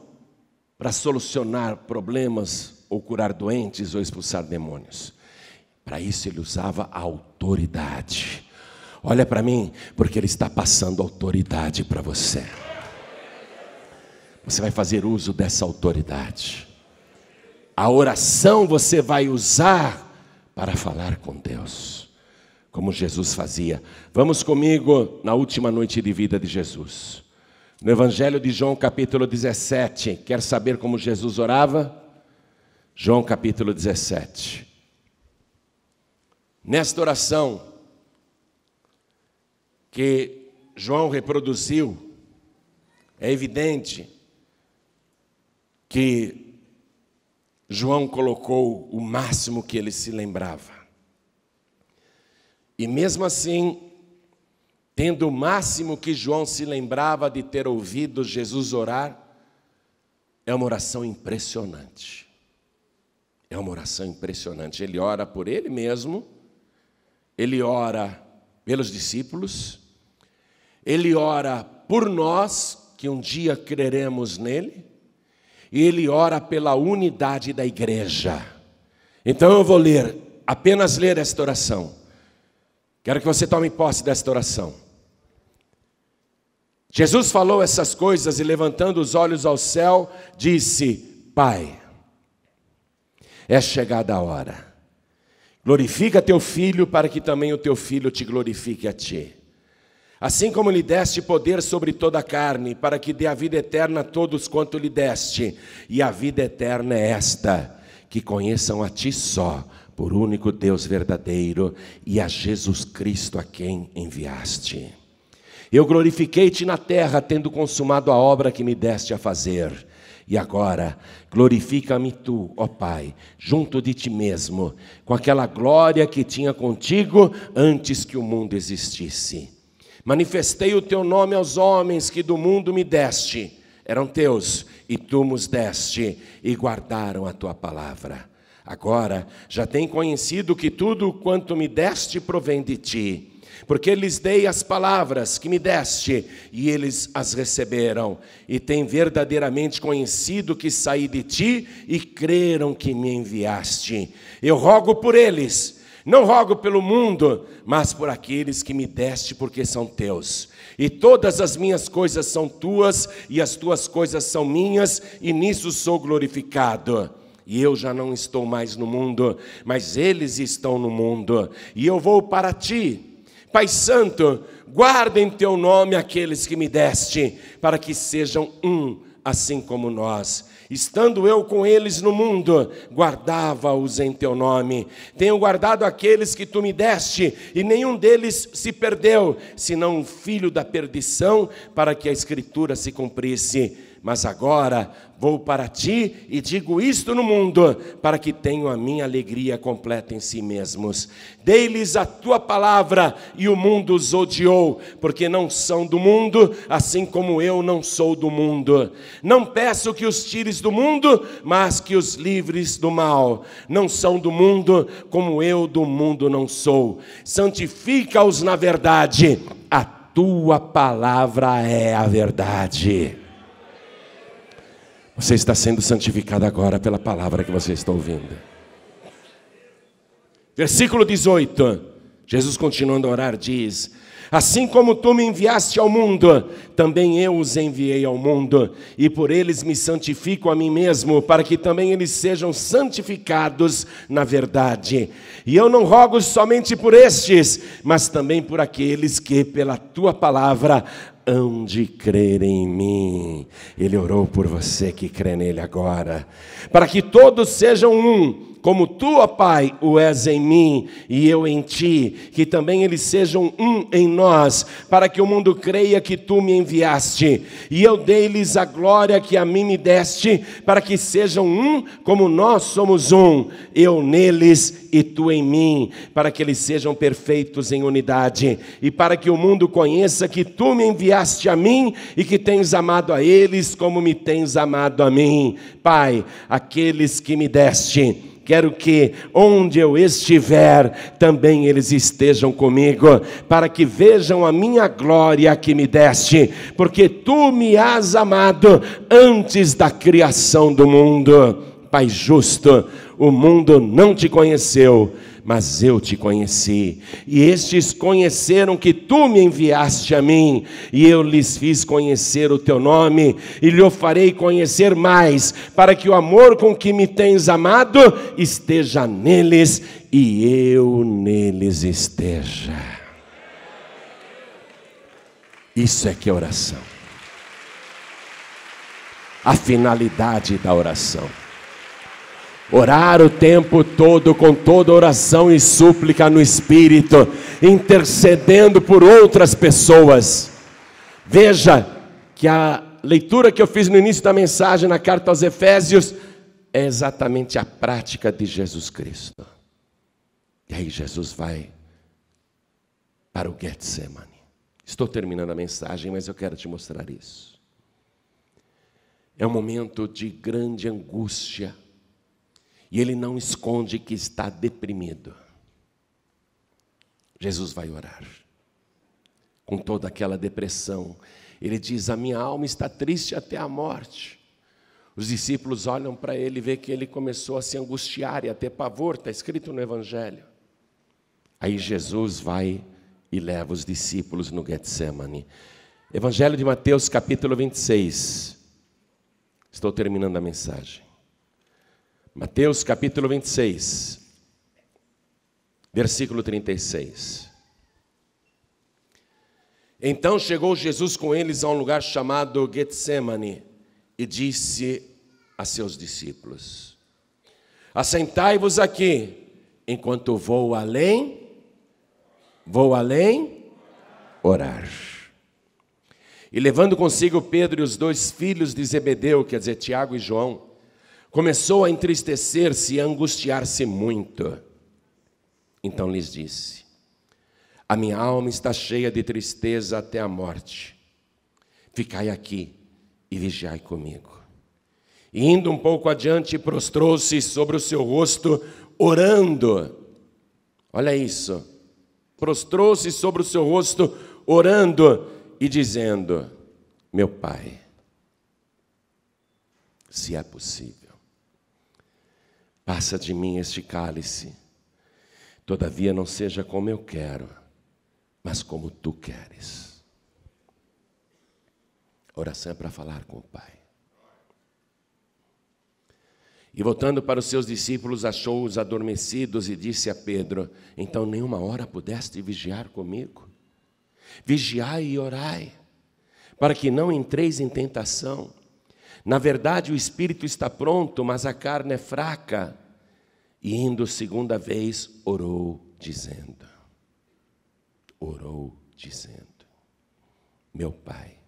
para solucionar problemas ou curar doentes ou expulsar demônios. Para isso ele usava a autoridade. Olha para mim, porque ele está passando autoridade para você. Você vai fazer uso dessa autoridade. A oração você vai usar para falar com Deus, como Jesus fazia. Vamos comigo na última noite de vida de Jesus. No Evangelho de João, capítulo 17. Quer saber como Jesus orava? João, capítulo 17. Nesta oração que João reproduziu, é evidente que João colocou o máximo que ele se lembrava. E mesmo assim, tendo o máximo que João se lembrava de ter ouvido Jesus orar, é uma oração impressionante. É uma oração impressionante. Ele ora por ele mesmo, ele ora pelos discípulos, ele ora por nós, que um dia creremos nele, e ele ora pela unidade da igreja. Então eu vou apenas ler esta oração. Quero que você tome posse desta oração. Jesus falou essas coisas e, levantando os olhos ao céu, disse: Pai, é chegada a hora. Glorifica teu filho, para que também o teu filho te glorifique a ti. Assim como lhe deste poder sobre toda a carne, para que dê a vida eterna a todos quanto lhe deste. E a vida eterna é esta: que conheçam a ti só, por único Deus verdadeiro, e a Jesus Cristo a quem enviaste. Eu glorifiquei-te na terra, tendo consumado a obra que me deste a fazer. E agora, glorifica-me tu, ó Pai, junto de ti mesmo, com aquela glória que tinha contigo antes que o mundo existisse. Manifestei o teu nome aos homens que do mundo me deste. Eram teus, e tu nos deste, e guardaram a tua palavra. Agora já têm conhecido que tudo quanto me deste provém de ti. Porque lhes dei as palavras que me deste, e eles as receberam, e têm verdadeiramente conhecido que saí de ti, e creram que me enviaste. Eu rogo por eles, não rogo pelo mundo, mas por aqueles que me deste, porque são teus. E todas as minhas coisas são tuas, e as tuas coisas são minhas, e nisso sou glorificado. E eu já não estou mais no mundo, mas eles estão no mundo, e eu vou para ti. Pai Santo, guarda em teu nome aqueles que me deste, para que sejam um, assim como nós. Estando eu com eles no mundo, guardava-os em teu nome. Tenho guardado aqueles que tu me deste, e nenhum deles se perdeu, senão um filho da perdição, para que a Escritura se cumprisse. mas agora vou para ti e digo isto no mundo, para que tenham a minha alegria completa em si mesmos. Dei-lhes a tua palavra e o mundo os odiou, porque não são do mundo, assim como eu não sou do mundo. Não peço que os tires do mundo, mas que os livres do mal. Não são do mundo, como eu do mundo não sou. Santifica-os na verdade. A tua palavra é a verdade. Você está sendo santificado agora pela palavra que você está ouvindo. Versículo 18, Jesus continuando a orar diz: assim como tu me enviaste ao mundo, também eu os enviei ao mundo, e por eles me santifico a mim mesmo, para que também eles sejam santificados na verdade. E eu não rogo somente por estes, mas também por aqueles que pela tua palavra hão de crer em mim. Ele orou por você que crê nele agora, para que todos sejam um, como tu, ó Pai, o és em mim e eu em ti, que também eles sejam um em nós, para que o mundo creia que tu me enviaste. E eu dei-lhes a glória que a mim me deste, para que sejam um, como nós somos um, eu neles e tu em mim, para que eles sejam perfeitos em unidade, e para que o mundo conheça que tu me enviaste a mim e que tens amado a eles como me tens amado a mim. Pai, aqueles que me deste, quero que onde eu estiver, também eles estejam comigo, para que vejam a minha glória que me deste, porque tu me has amado antes da criação do mundo. Pai justo, o mundo não te conheceu, mas eu te conheci, e estes conheceram que tu me enviaste a mim, e eu lhes fiz conhecer o teu nome, e lhe farei conhecer mais, para que o amor com que me tens amado esteja neles, e eu neles esteja. Isso é que é oração. A finalidade da oração. Orar o tempo todo com toda oração e súplica no Espírito, intercedendo por outras pessoas. Veja que a leitura que eu fiz no início da mensagem na carta aos Efésios é exatamente a prática de Jesus Cristo. E aí Jesus vai para o Getsemane. Estou terminando a mensagem, mas eu quero te mostrar isso. É um momento de grande angústia. E ele não esconde que está deprimido. Jesus vai orar. Com toda aquela depressão. Ele diz: a minha alma está triste até a morte. Os discípulos olham para ele e vê que ele começou a se angustiar e a ter pavor. Está escrito no Evangelho. Aí Jesus vai e leva os discípulos no Getsemane. Evangelho de Mateus, capítulo 26. Estou terminando a mensagem. Mateus capítulo 26, versículo 36. Então chegou Jesus com eles a um lugar chamado Getsemane e disse a seus discípulos: assentai-vos aqui, enquanto vou além orar. E levando consigo Pedro e os dois filhos de Zebedeu, quer dizer, Tiago e João, começou a entristecer-se e a angustiar-se muito. Então lhes disse: a minha alma está cheia de tristeza até a morte. Ficai aqui e vigiai comigo. E indo um pouco adiante, prostrou-se sobre o seu rosto, orando. Olha isso. Prostrou-se sobre o seu rosto, orando e dizendo: meu Pai, se é possível, passa de mim este cálice, todavia não seja como eu quero, mas como tu queres. A oração é para falar com o Pai. E voltando para os seus discípulos, achou-os adormecidos e disse a Pedro: então nenhuma hora pudeste vigiar comigo? Vigiai e orai, para que não entreis em tentação. Na verdade, o espírito está pronto, mas a carne é fraca. E indo segunda vez, orou dizendo: meu Pai,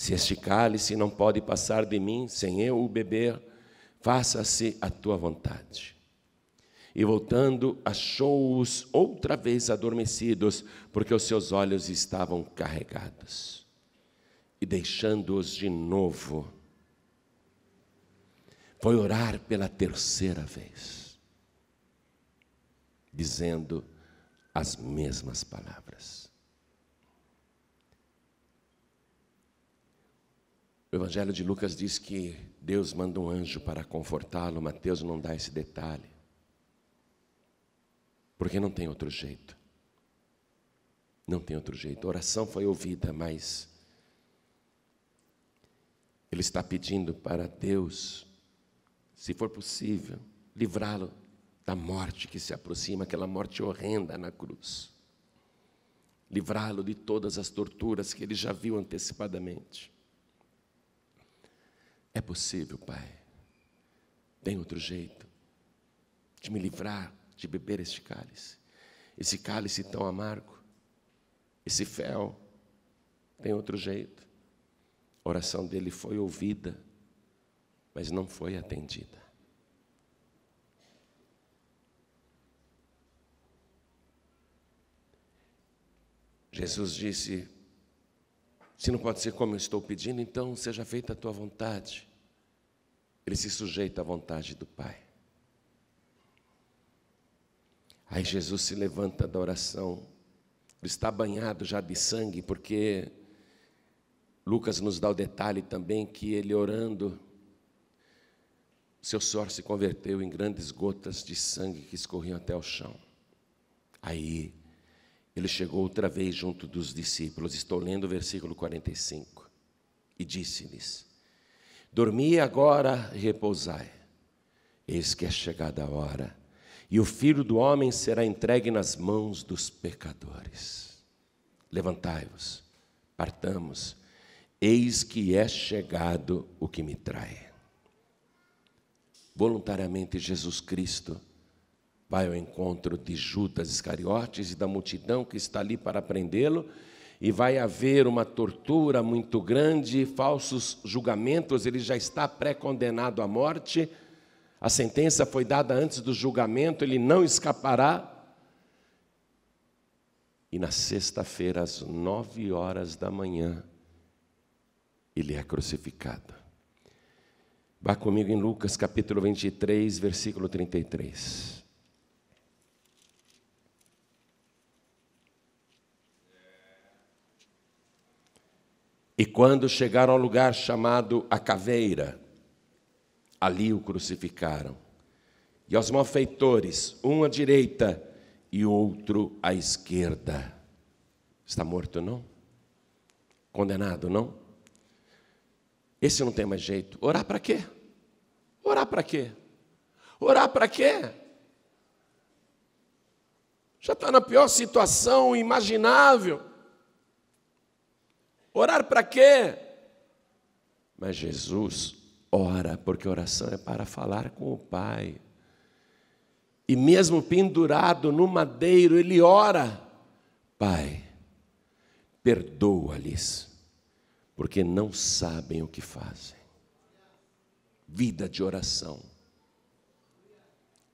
Se este cálice não pode passar de mim sem eu o beber, faça-se a tua vontade. E voltando, achou-os outra vez adormecidos, porque os seus olhos estavam carregados. E deixando-os de novo, foi orar pela terceira vez, dizendo as mesmas palavras. O Evangelho de Lucas diz que Deus manda um anjo para confortá-lo. Mateus não dá esse detalhe, porque não tem outro jeito. Não tem outro jeito. A oração foi ouvida, mas ele está pedindo para Deus, se for possível, livrá-lo da morte que se aproxima, aquela morte horrenda na cruz. Livrá-lo de todas as torturas que ele já viu antecipadamente. É possível, Pai. Tem outro jeito de me livrar de beber este cálice. Esse cálice tão amargo, esse fel. Tem outro jeito. A oração dele foi ouvida, mas não foi atendida. Jesus disse: se não pode ser como eu estou pedindo, então seja feita a tua vontade. Ele se sujeita à vontade do Pai. Aí Jesus se levanta da oração. Ele está banhado já de sangue, porque Lucas nos dá o detalhe também que ele orando, seu suor se converteu em grandes gotas de sangue que escorriam até o chão. Aí ele chegou outra vez junto dos discípulos, estou lendo o versículo 45, e disse-lhes: dormi agora e repousai, eis que é chegada a hora, e o Filho do Homem será entregue nas mãos dos pecadores. Levantai-vos, partamos, eis que é chegado o que me trai. Voluntariamente Jesus Cristo vai ao encontro de Judas Iscariotes e da multidão que está ali para prendê-lo, e vai haver uma tortura muito grande, falsos julgamentos, ele já está pré-condenado à morte, a sentença foi dada antes do julgamento, ele não escapará. E na sexta-feira, às 9h da manhã, ele é crucificado. Vá comigo em Lucas capítulo 23, versículo 33. E quando chegaram ao lugar chamado a Caveira, ali o crucificaram. E aos malfeitores, um à direita e outro à esquerda. Está morto, não? Condenado, não? Esse não tem mais jeito. Orar para quê? Orar para quê? Orar para quê? Já está na pior situação imaginável. Orar para quê? Mas Jesus ora, porque oração é para falar com o Pai. E mesmo pendurado no madeiro, ele ora: Pai, perdoa-lhes, porque não sabem o que fazem. Vida de oração.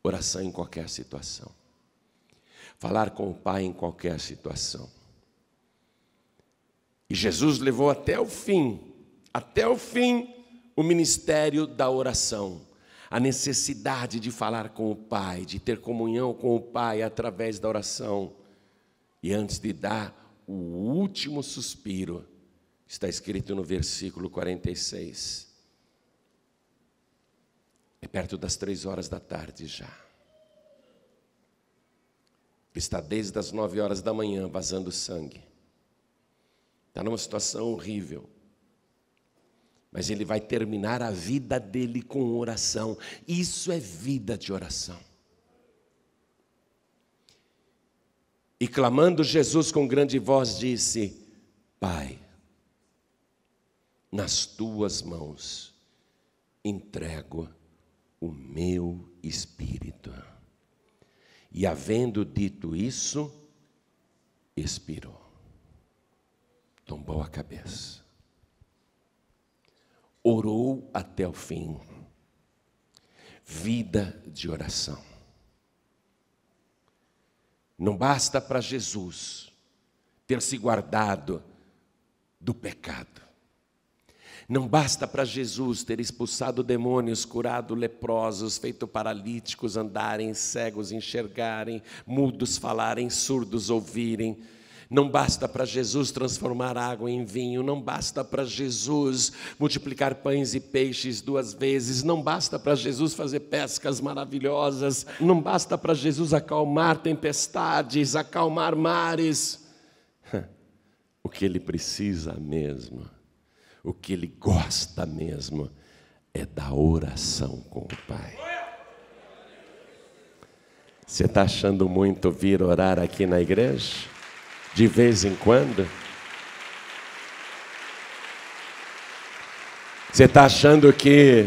Oração em qualquer situação. Falar com o Pai em qualquer situação. E Jesus levou até o fim, o ministério da oração. A necessidade de falar com o Pai, de ter comunhão com o Pai através da oração. E antes de dar o último suspiro, está escrito no versículo 46. É perto das 15h já. Está desde as 9h da manhã vazando sangue. Está numa situação horrível. Mas ele vai terminar a vida dele com oração. Isso é vida de oração. E clamando, Jesus com grande voz disse: Pai, nas tuas mãos entrego o meu espírito. E havendo dito isso, expirou. Tombou a cabeça. orou até o fim. Vida de oração. Não basta para Jesus ter se guardado do pecado. Não basta para Jesus ter expulsado demônios, curado leprosos, feito paralíticos andarem, cegos enxergarem, mudos falarem, surdos ouvirem. Não basta para Jesus transformar água em vinho, não basta para Jesus multiplicar pães e peixes 2 vezes, não basta para Jesus fazer pescas maravilhosas, não basta para Jesus acalmar tempestades, acalmar mares. O que Ele precisa mesmo, o que Ele gosta mesmo, é da oração com o Pai. Você está achando muito vir orar aqui na igreja? De vez em quando? Você está achando que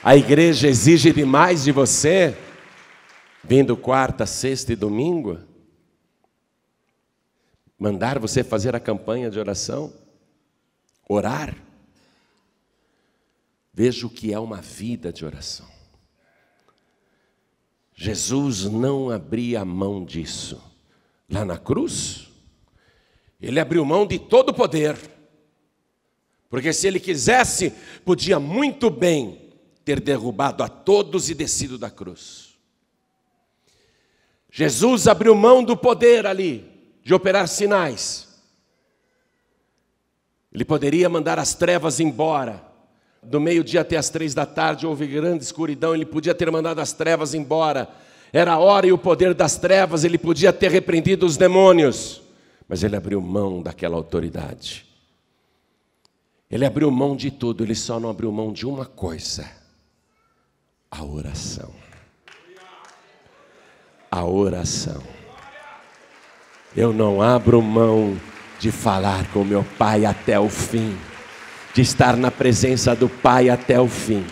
a igreja exige demais de você? Vindo quarta, sexta e domingo? Mandar você fazer a campanha de oração? Orar? Veja o que é uma vida de oração. Jesus não abria mão disso. Lá na cruz, Ele abriu mão de todo o poder. Porque se Ele quisesse, podia muito bem ter derrubado a todos e descido da cruz. Jesus abriu mão do poder ali, de operar sinais. Ele poderia mandar as trevas embora. Do meio-dia até as 3 da tarde houve grande escuridão, Ele podia ter mandado as trevas embora. Era a hora e o poder das trevas, Ele podia ter repreendido os demônios. Mas Ele abriu mão daquela autoridade. Ele abriu mão de tudo, Ele só não abriu mão de uma coisa: a oração. A oração. Eu não abro mão de falar com meu Pai até o fim, de estar na presença do Pai até o fim.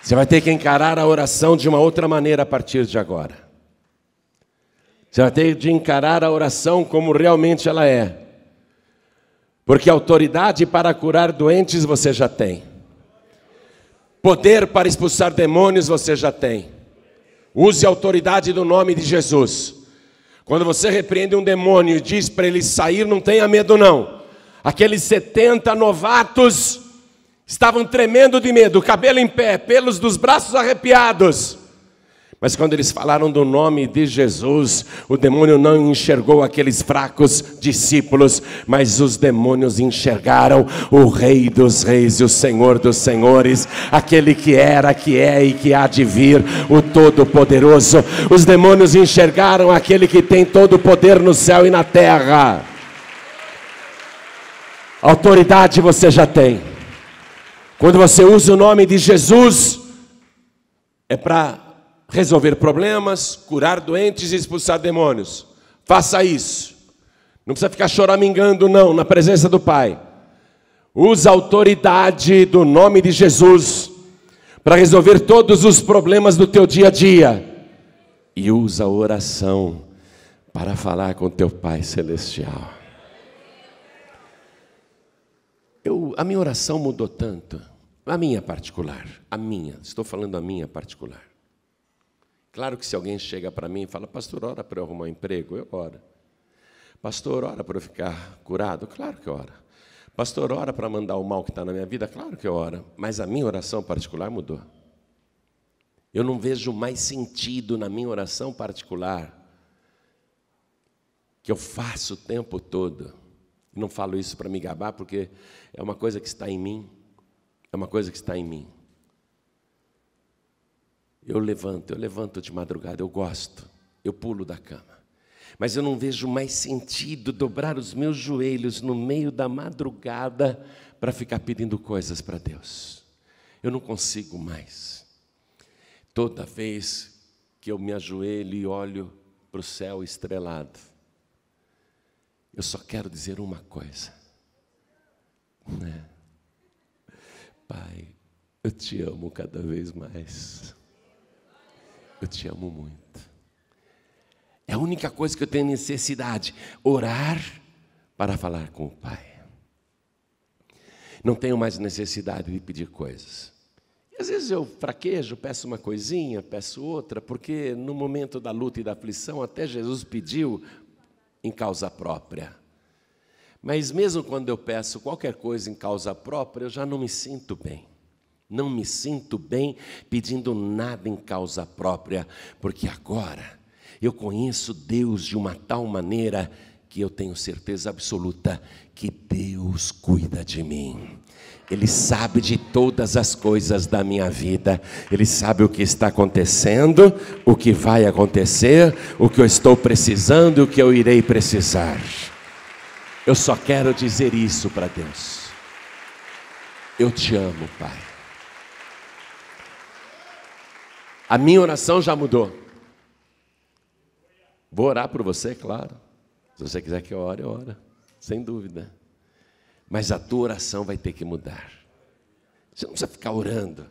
Você vai ter que encarar a oração de uma outra maneira a partir de agora. Você vai ter de encarar a oração como realmente ela é. Porque autoridade para curar doentes você já tem. Poder para expulsar demônios você já tem. Use a autoridade do nome de Jesus. Quando você repreende um demônio e diz para ele sair, não tenha medo não. Aqueles 70 novatos estavam tremendo de medo, cabelo em pé, pelos dos braços arrepiados. Mas quando eles falaram do nome de Jesus, o demônio não enxergou aqueles fracos discípulos, mas os demônios enxergaram o Rei dos Reis e o Senhor dos Senhores, aquele que era, que é e que há de vir, o Todo-Poderoso. Os demônios enxergaram aquele que tem todo o poder no céu e na terra. Autoridade você já tem. Quando você usa o nome de Jesus, é para resolver problemas, curar doentes e expulsar demônios. Faça isso. Não precisa ficar choramingando não, na presença do Pai. Usa a autoridade do nome de Jesus para resolver todos os problemas do teu dia a dia. E usa a oração para falar com teu Pai Celestial. A minha oração mudou tanto. A minha particular. Estou falando a minha particular. Claro que se alguém chega para mim e fala: pastor, ora para eu arrumar um emprego, eu oro. Pastor, ora para eu ficar curado, claro que eu oro. Pastor, ora para mandar o mal que está na minha vida, claro que eu oro. Mas a minha oração particular mudou. Eu não vejo mais sentido na minha oração particular, que eu faço o tempo todo. Não falo isso para me gabar, porque é uma coisa que está em mim. É uma coisa que está em mim. Eu levanto de madrugada, eu gosto, eu pulo da cama. Mas eu não vejo mais sentido dobrar os meus joelhos no meio da madrugada para ficar pedindo coisas para Deus. Eu não consigo mais. Toda vez que eu me ajoelho e olho para o céu estrelado, eu só quero dizer uma coisa, né? Pai, eu te amo cada vez mais. Eu te amo muito. É a única coisa que eu tenho necessidade, orar para falar com o Pai. Não tenho mais necessidade de pedir coisas. E às vezes eu fraquejo, peço uma coisinha, peço outra, porque no momento da luta e da aflição, até Jesus pediu em causa própria. Mas mesmo quando eu peço qualquer coisa em causa própria, eu já não me sinto bem. Não me sinto bem pedindo nada em causa própria, porque agora eu conheço Deus de uma tal maneira que eu tenho certeza absoluta que Deus cuida de mim. Ele sabe de todas as coisas da minha vida. Ele sabe o que está acontecendo, o que vai acontecer, o que eu estou precisando e o que eu irei precisar. Eu só quero dizer isso para Deus. Eu te amo, Pai. A minha oração já mudou. Vou orar por você, claro. Se você quiser que eu ore, ora. Sem dúvida. Mas a tua oração vai ter que mudar. Você não precisa ficar orando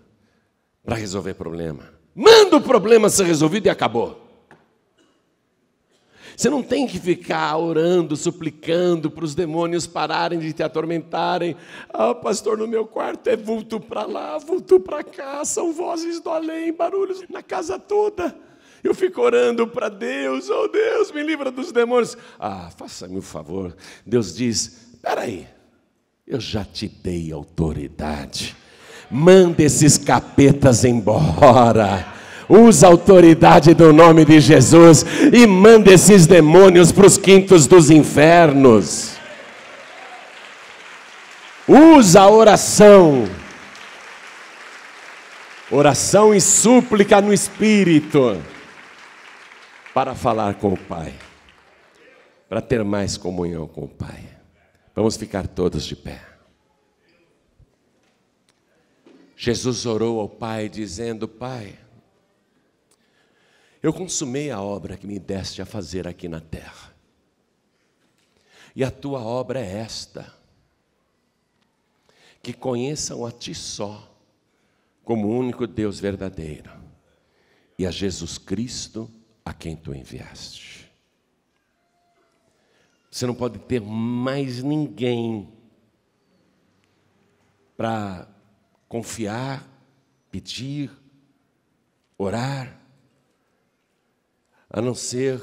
para resolver problema. Manda o problema ser resolvido e acabou. Você não tem que ficar orando, suplicando para os demônios pararem de te atormentarem. Ah, pastor, no meu quarto é vulto para lá, vulto para cá, são vozes do além, barulhos na casa toda. Eu fico orando para Deus, oh Deus, me livra dos demônios. Ah, faça-me um favor. Deus diz, espera aí, eu já te dei autoridade. Manda esses capetas embora. Usa a autoridade do nome de Jesus e manda esses demônios para os quintos dos infernos. Usa a oração. Oração e súplica no Espírito para falar com o Pai, para ter mais comunhão com o Pai. Vamos ficar todos de pé. Jesus orou ao Pai dizendo, Pai, eu consumei a obra que me deste a fazer aqui na terra. E a tua obra é esta: que conheçam a ti só, como o único Deus verdadeiro, e a Jesus Cristo, a quem tu enviaste. Você não pode ter mais ninguém para confiar, pedir, orar, a não ser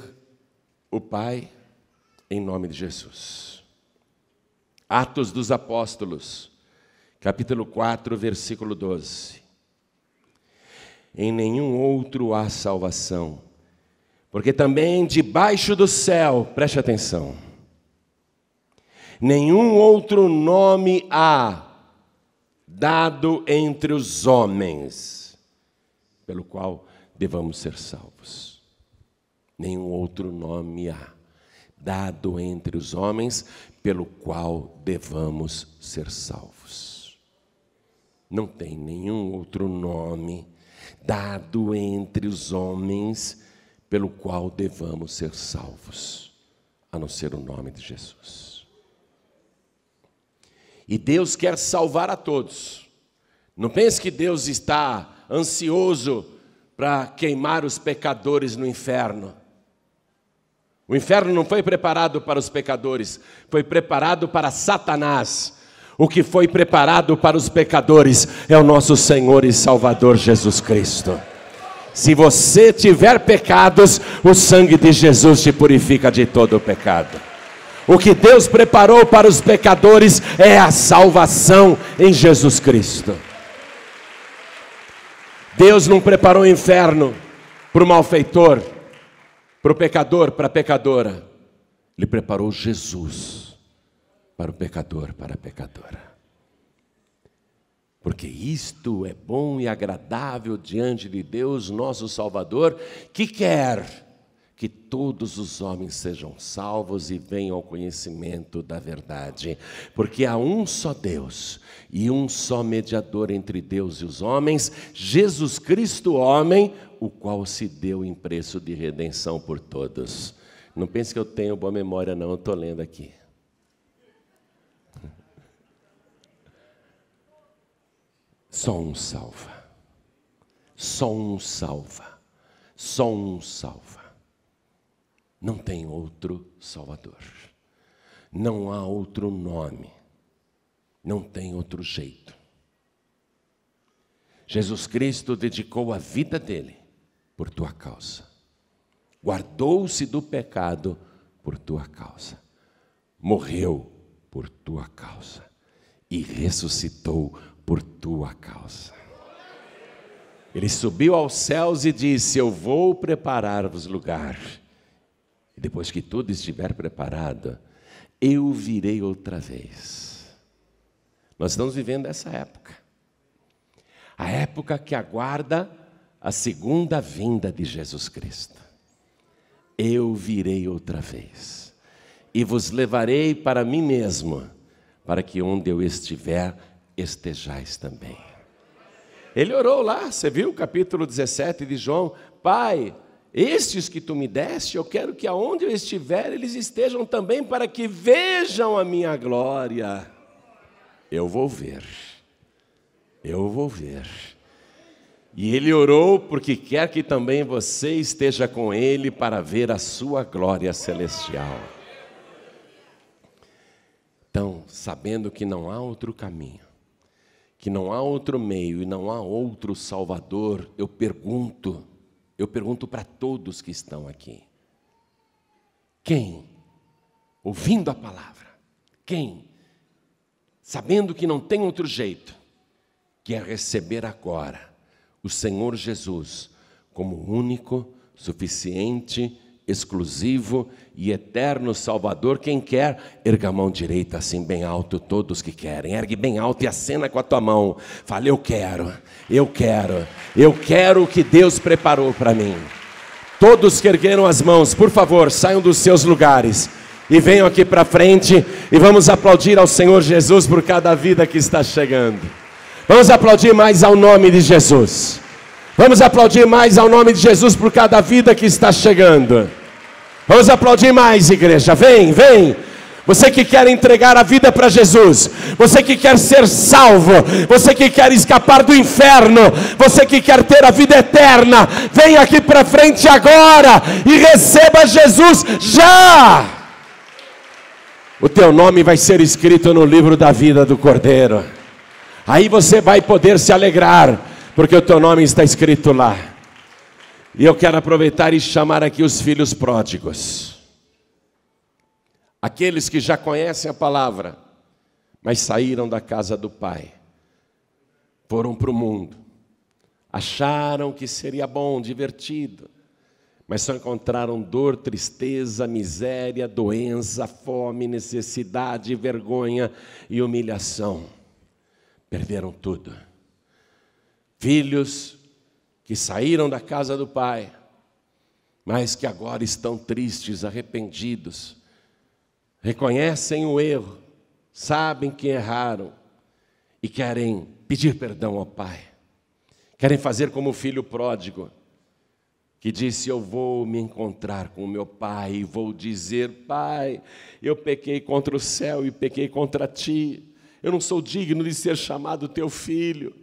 o Pai, em nome de Jesus. Atos dos Apóstolos, capítulo 4, versículo 12. Em nenhum outro há salvação, porque também debaixo do céu, preste atenção, nenhum outro nome há dado entre os homens, pelo qual devamos ser salvos. Nenhum outro nome há dado entre os homens, pelo qual devamos ser salvos. Não tem nenhum outro nome dado entre os homens, pelo qual devamos ser salvos, a não ser o nome de Jesus. E Deus quer salvar a todos. Não pense que Deus está ansioso para queimar os pecadores no inferno. O inferno não foi preparado para os pecadores, foi preparado para Satanás. O que foi preparado para os pecadores é o nosso Senhor e Salvador Jesus Cristo. Se você tiver pecados, o sangue de Jesus te purifica de todo o pecado. O que Deus preparou para os pecadores é a salvação em Jesus Cristo. Deus não preparou o inferno para o malfeitor, para o pecador, para a pecadora. Ele preparou Jesus para o pecador, para a pecadora. Porque isto é bom e agradável diante de Deus, nosso Salvador, que quer que todos os homens sejam salvos e venham ao conhecimento da verdade. Porque há um só Deus e um só mediador entre Deus e os homens, Jesus Cristo, homem, o qual se deu em preço de redenção por todos. Não pense que eu tenho boa memória, não, eu estou lendo aqui. Só um salva. Só um salva. Só um salva. Não tem outro Salvador. Não há outro nome Não tem outro jeito. Jesus Cristo dedicou a vida dele por tua causa. Guardou-se do pecado por tua causa. Morreu por tua causa. E ressuscitou por tua causa. Ele subiu aos céus e disse: eu vou preparar-vos lugar. E depois que tudo estiver preparado, eu virei outra vez. Nós estamos vivendo essa época. A época que aguarda a segunda vinda de Jesus Cristo. Eu virei outra vez. E vos levarei para mim mesmo, para que onde eu estiver, estejais também. Ele orou lá, você viu o capítulo 17 de João? Pai, estes que tu me deste, eu quero que aonde eu estiver, eles estejam também, para que vejam a minha glória. Eu vou ver. Eu vou ver. E ele orou porque quer que também você esteja com ele para ver a sua glória celestial. Então, sabendo que não há outro caminho, que não há outro meio e não há outro Salvador, eu pergunto para todos que estão aqui: quem, ouvindo a palavra, quem, sabendo que não tem outro jeito, quer receber agora o Senhor Jesus como único, suficiente, exclusivo e eterno Salvador? Quem quer, erga a mão direita assim bem alto, todos que querem, ergue bem alto e acena com a tua mão, fala: eu quero o que Deus preparou para mim. Todos que ergueram as mãos, por favor, saiam dos seus lugares e venham aqui para frente e vamos aplaudir ao Senhor Jesus por cada vida que está chegando. Vamos aplaudir mais ao nome de Jesus. Vamos aplaudir mais ao nome de Jesus por cada vida que está chegando. Vamos aplaudir mais, igreja. Vem, vem. Você que quer entregar a vida para Jesus, você que quer ser salvo, você que quer escapar do inferno, você que quer ter a vida eterna, vem aqui para frente agora e receba Jesus já. O teu nome vai ser escrito no livro da vida do Cordeiro. Aí você vai poder se alegrar, porque o teu nome está escrito lá. E eu quero aproveitar e chamar aqui os filhos pródigos. Aqueles que já conhecem a palavra, mas saíram da casa do Pai. Foram para o mundo. Acharam que seria bom, divertido. Mas só encontraram dor, tristeza, miséria, doença, fome, necessidade, vergonha e humilhação. Perderam tudo. Filhos que saíram da casa do Pai, mas que agora estão tristes, arrependidos, reconhecem o erro, sabem que erraram e querem pedir perdão ao Pai. Querem fazer como o filho pródigo, que disse: eu vou me encontrar com o meu pai e vou dizer: Pai, eu pequei contra o céu e pequei contra ti. Eu não sou digno de ser chamado teu filho.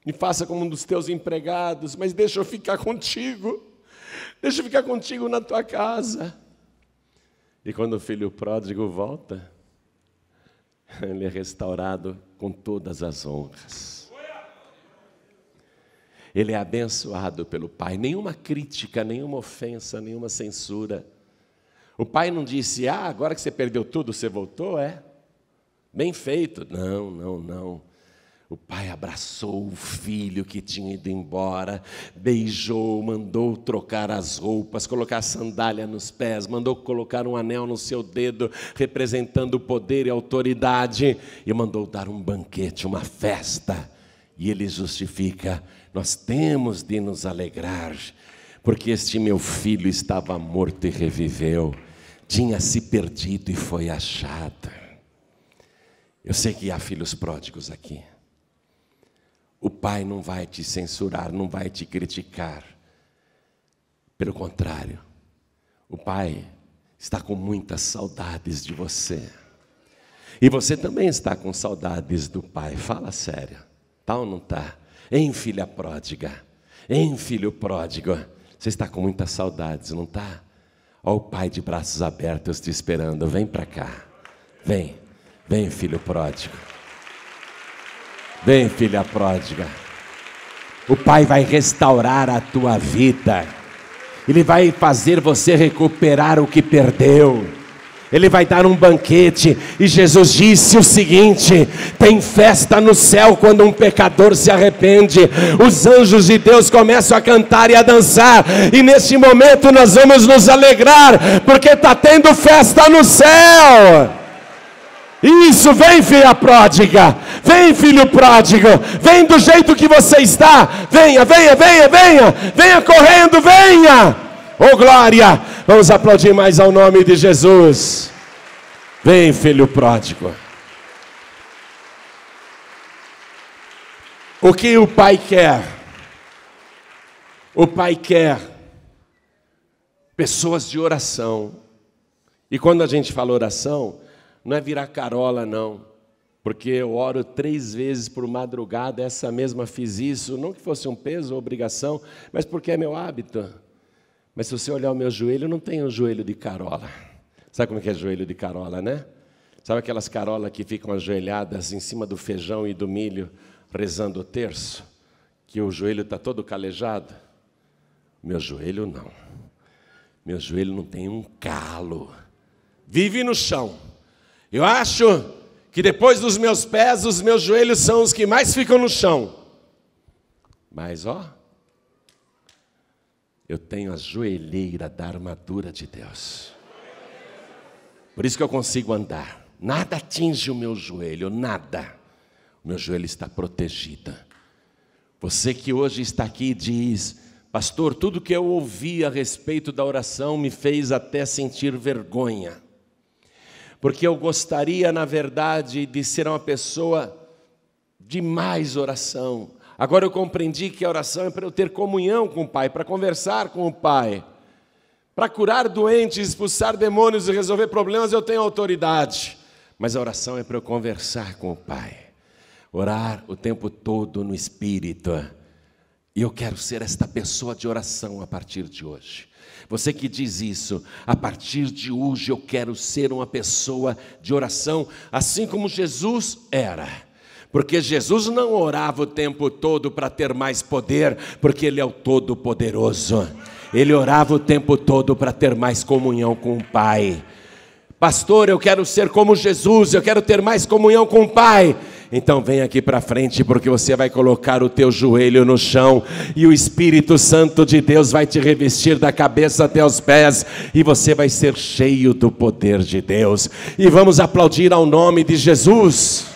Me faça como um dos teus empregados, mas deixa eu ficar contigo. Deixa eu ficar contigo na tua casa. E quando o filho pródigo volta, ele é restaurado com todas as honras. Ele é abençoado pelo Pai. Nenhuma crítica, nenhuma ofensa, nenhuma censura. O Pai não disse: agora que você perdeu tudo, você voltou, é? Bem feito. Não, não, não. O pai abraçou o filho que tinha ido embora, beijou, mandou trocar as roupas, colocar sandália nos pés, mandou colocar um anel no seu dedo, representando o poder e a autoridade, e mandou dar um banquete, uma festa. E ele justifica: nós temos de nos alegrar, porque este meu filho estava morto e reviveu, tinha se perdido e foi achado. Eu sei que há filhos pródigos aqui. O Pai não vai te censurar, não vai te criticar. Pelo contrário, o Pai está com muitas saudades de você. E você também está com saudades do Pai. Fala sério, tá ou não tá? Hein, filha pródiga? Hein, filho pródigo? Você está com muitas saudades, não tá? Olha o Pai de braços abertos te esperando. Vem para cá. Vem, vem, filho pródigo. Vem, filha pródiga. O Pai vai restaurar a tua vida. Ele vai fazer você recuperar o que perdeu. Ele vai dar um banquete. E Jesus disse o seguinte: tem festa no céu quando um pecador se arrepende. Os anjos de Deus começam a cantar e a dançar. E neste momento nós vamos nos alegrar, porque está tendo festa no céu. Isso, vem, filha pródiga. Vem, filho pródigo. Vem do jeito que você está. Venha, venha, venha, venha. Venha correndo, venha. Oh, glória. Vamos aplaudir mais ao nome de Jesus. Vem, filho pródigo. O que o Pai quer? O Pai quer pessoas de oração. E quando a gente fala oração, não é virar carola, não. Porque eu oro 3 vezes por madrugada, essa mesma fiz isso, não que fosse um peso ou obrigação, mas porque é meu hábito. Mas se você olhar o meu joelho, eu não tenho um joelho de carola. Sabe como é que é joelho de carola, né? Sabe aquelas carolas que ficam ajoelhadas em cima do feijão e do milho, rezando o terço? Que o joelho está todo calejado? Meu joelho não. Meu joelho não tem um calo. Vive no chão. Eu acho que depois dos meus pés, os meus joelhos são os que mais ficam no chão. Mas, eu tenho a joelheira da armadura de Deus. Por isso que eu consigo andar. Nada atinge o meu joelho, nada. O meu joelho está protegido. Você que hoje está aqui e diz: pastor, tudo que eu ouvi a respeito da oração me fez até sentir vergonha. Porque eu gostaria, na verdade, de ser uma pessoa de mais oração. Agora eu compreendi que a oração é para eu ter comunhão com o Pai, para conversar com o Pai. Para curar doentes, expulsar demônios e resolver problemas, eu tenho autoridade. Mas a oração é para eu conversar com o Pai. Orar o tempo todo no Espírito. E eu quero ser esta pessoa de oração a partir de hoje. Você que diz isso, a partir de hoje eu quero ser uma pessoa de oração, assim como Jesus era. Porque Jesus não orava o tempo todo para ter mais poder, porque Ele é o Todo-Poderoso. Ele orava o tempo todo para ter mais comunhão com o Pai. Pastor, eu quero ser como Jesus, eu quero ter mais comunhão com o Pai. Então vem aqui para frente, porque você vai colocar o teu joelho no chão e o Espírito Santo de Deus vai te revestir da cabeça até os pés e você vai ser cheio do poder de Deus. E vamos aplaudir ao nome de Jesus.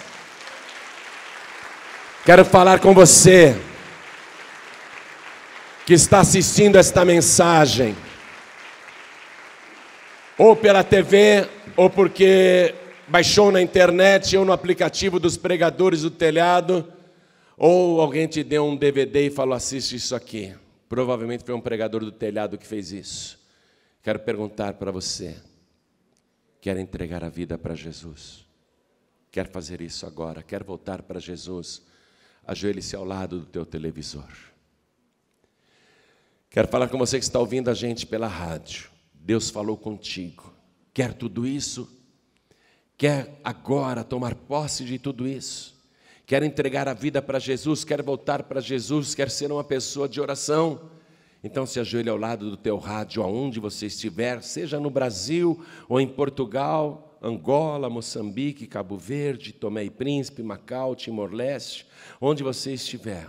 Quero falar com você que está assistindo esta mensagem, ou pela TV, ou porque baixou na internet, ou no aplicativo dos pregadores do telhado, ou alguém te deu um DVD e falou: assiste isso aqui. Provavelmente foi um pregador do telhado que fez isso. Quero perguntar para você: quer entregar a vida para Jesus? Quer fazer isso agora? Quer voltar para Jesus? Ajoelhe-se ao lado do teu televisor. Quero falar com você que está ouvindo a gente pela rádio. Deus falou contigo. Quer tudo isso? Quer agora tomar posse de tudo isso? Quer entregar a vida para Jesus? Quer voltar para Jesus? Quer ser uma pessoa de oração? Então se ajoelhe ao lado do teu rádio, aonde você estiver, seja no Brasil ou em Portugal, Angola, Moçambique, Cabo Verde, Tomé e Príncipe, Macau, Timor-Leste, onde você estiver,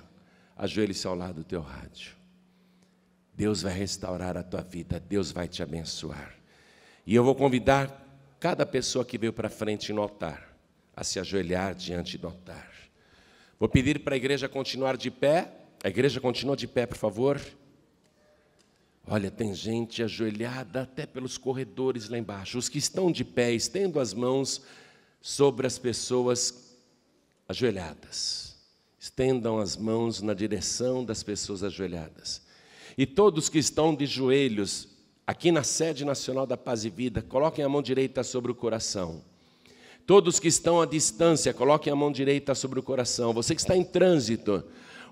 ajoelhe-se ao lado do teu rádio. Deus vai restaurar a tua vida, Deus vai te abençoar. E eu vou convidar cada pessoa que veio para frente no altar a se ajoelhar diante do altar. Vou pedir para a igreja continuar de pé. A igreja continua de pé, por favor. Olha, tem gente ajoelhada até pelos corredores lá embaixo. Os que estão de pé, estendo as mãos sobre as pessoas ajoelhadas. Estendam as mãos na direção das pessoas ajoelhadas. E todos que estão de joelhos, aqui na sede nacional da Paz e Vida, coloquem a mão direita sobre o coração. Todos que estão à distância, coloquem a mão direita sobre o coração. Você que está em trânsito,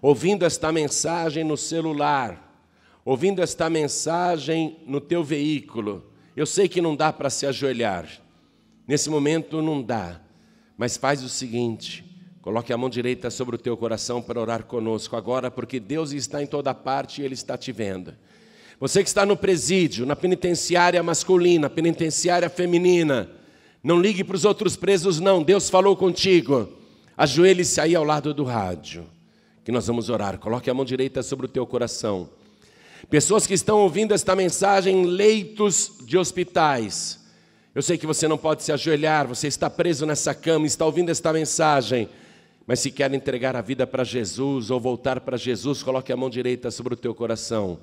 ouvindo esta mensagem no celular, ouvindo esta mensagem no teu veículo, eu sei que não dá para se ajoelhar. Nesse momento não dá, mas faz o seguinte: Coloque a mão direita sobre o teu coração para orar conosco agora, porque Deus está em toda parte e Ele está te vendo. Você que está no presídio, na penitenciária masculina, penitenciária feminina, não ligue para os outros presos não, Deus falou contigo. Ajoelhe-se aí ao lado do rádio, que nós vamos orar. Coloque a mão direita sobre o teu coração. Pessoas que estão ouvindo esta mensagem em leitos de hospitais. Eu sei que você não pode se ajoelhar, você está preso nessa cama, está ouvindo esta mensagem. Mas se quer entregar a vida para Jesus ou voltar para Jesus, coloque a mão direita sobre o teu coração.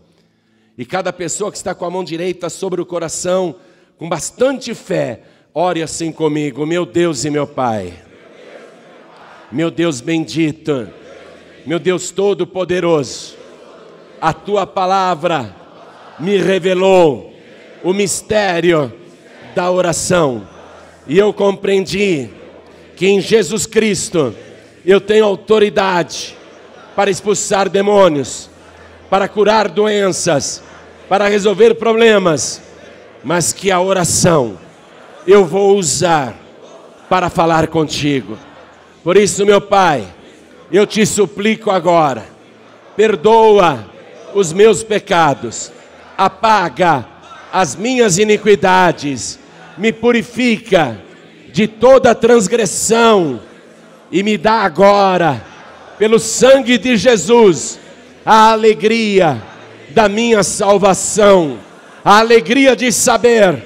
E cada pessoa que está com a mão direita sobre o coração, com bastante fé, ore assim comigo: meu Deus e meu Pai, meu Deus bendito, meu Deus todo-poderoso, a Tua palavra me revelou o mistério da oração. E eu compreendi que em Jesus Cristo eu tenho autoridade para expulsar demônios, para curar doenças, para resolver problemas, mas que a oração eu vou usar para falar contigo. Por isso, meu Pai, eu te suplico agora, perdoa os meus pecados, apaga as minhas iniquidades, me purifica de toda transgressão e me dá agora, pelo sangue de Jesus, a alegria da minha salvação, a alegria de saber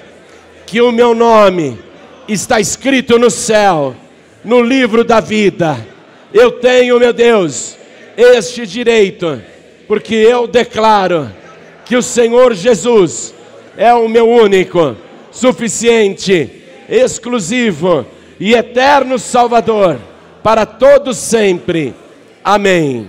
que o meu nome está escrito no céu, no livro da vida. Eu tenho, meu Deus, este direito, porque eu declaro que o Senhor Jesus é o meu único, suficiente, exclusivo e eterno Salvador para todos sempre. Amém.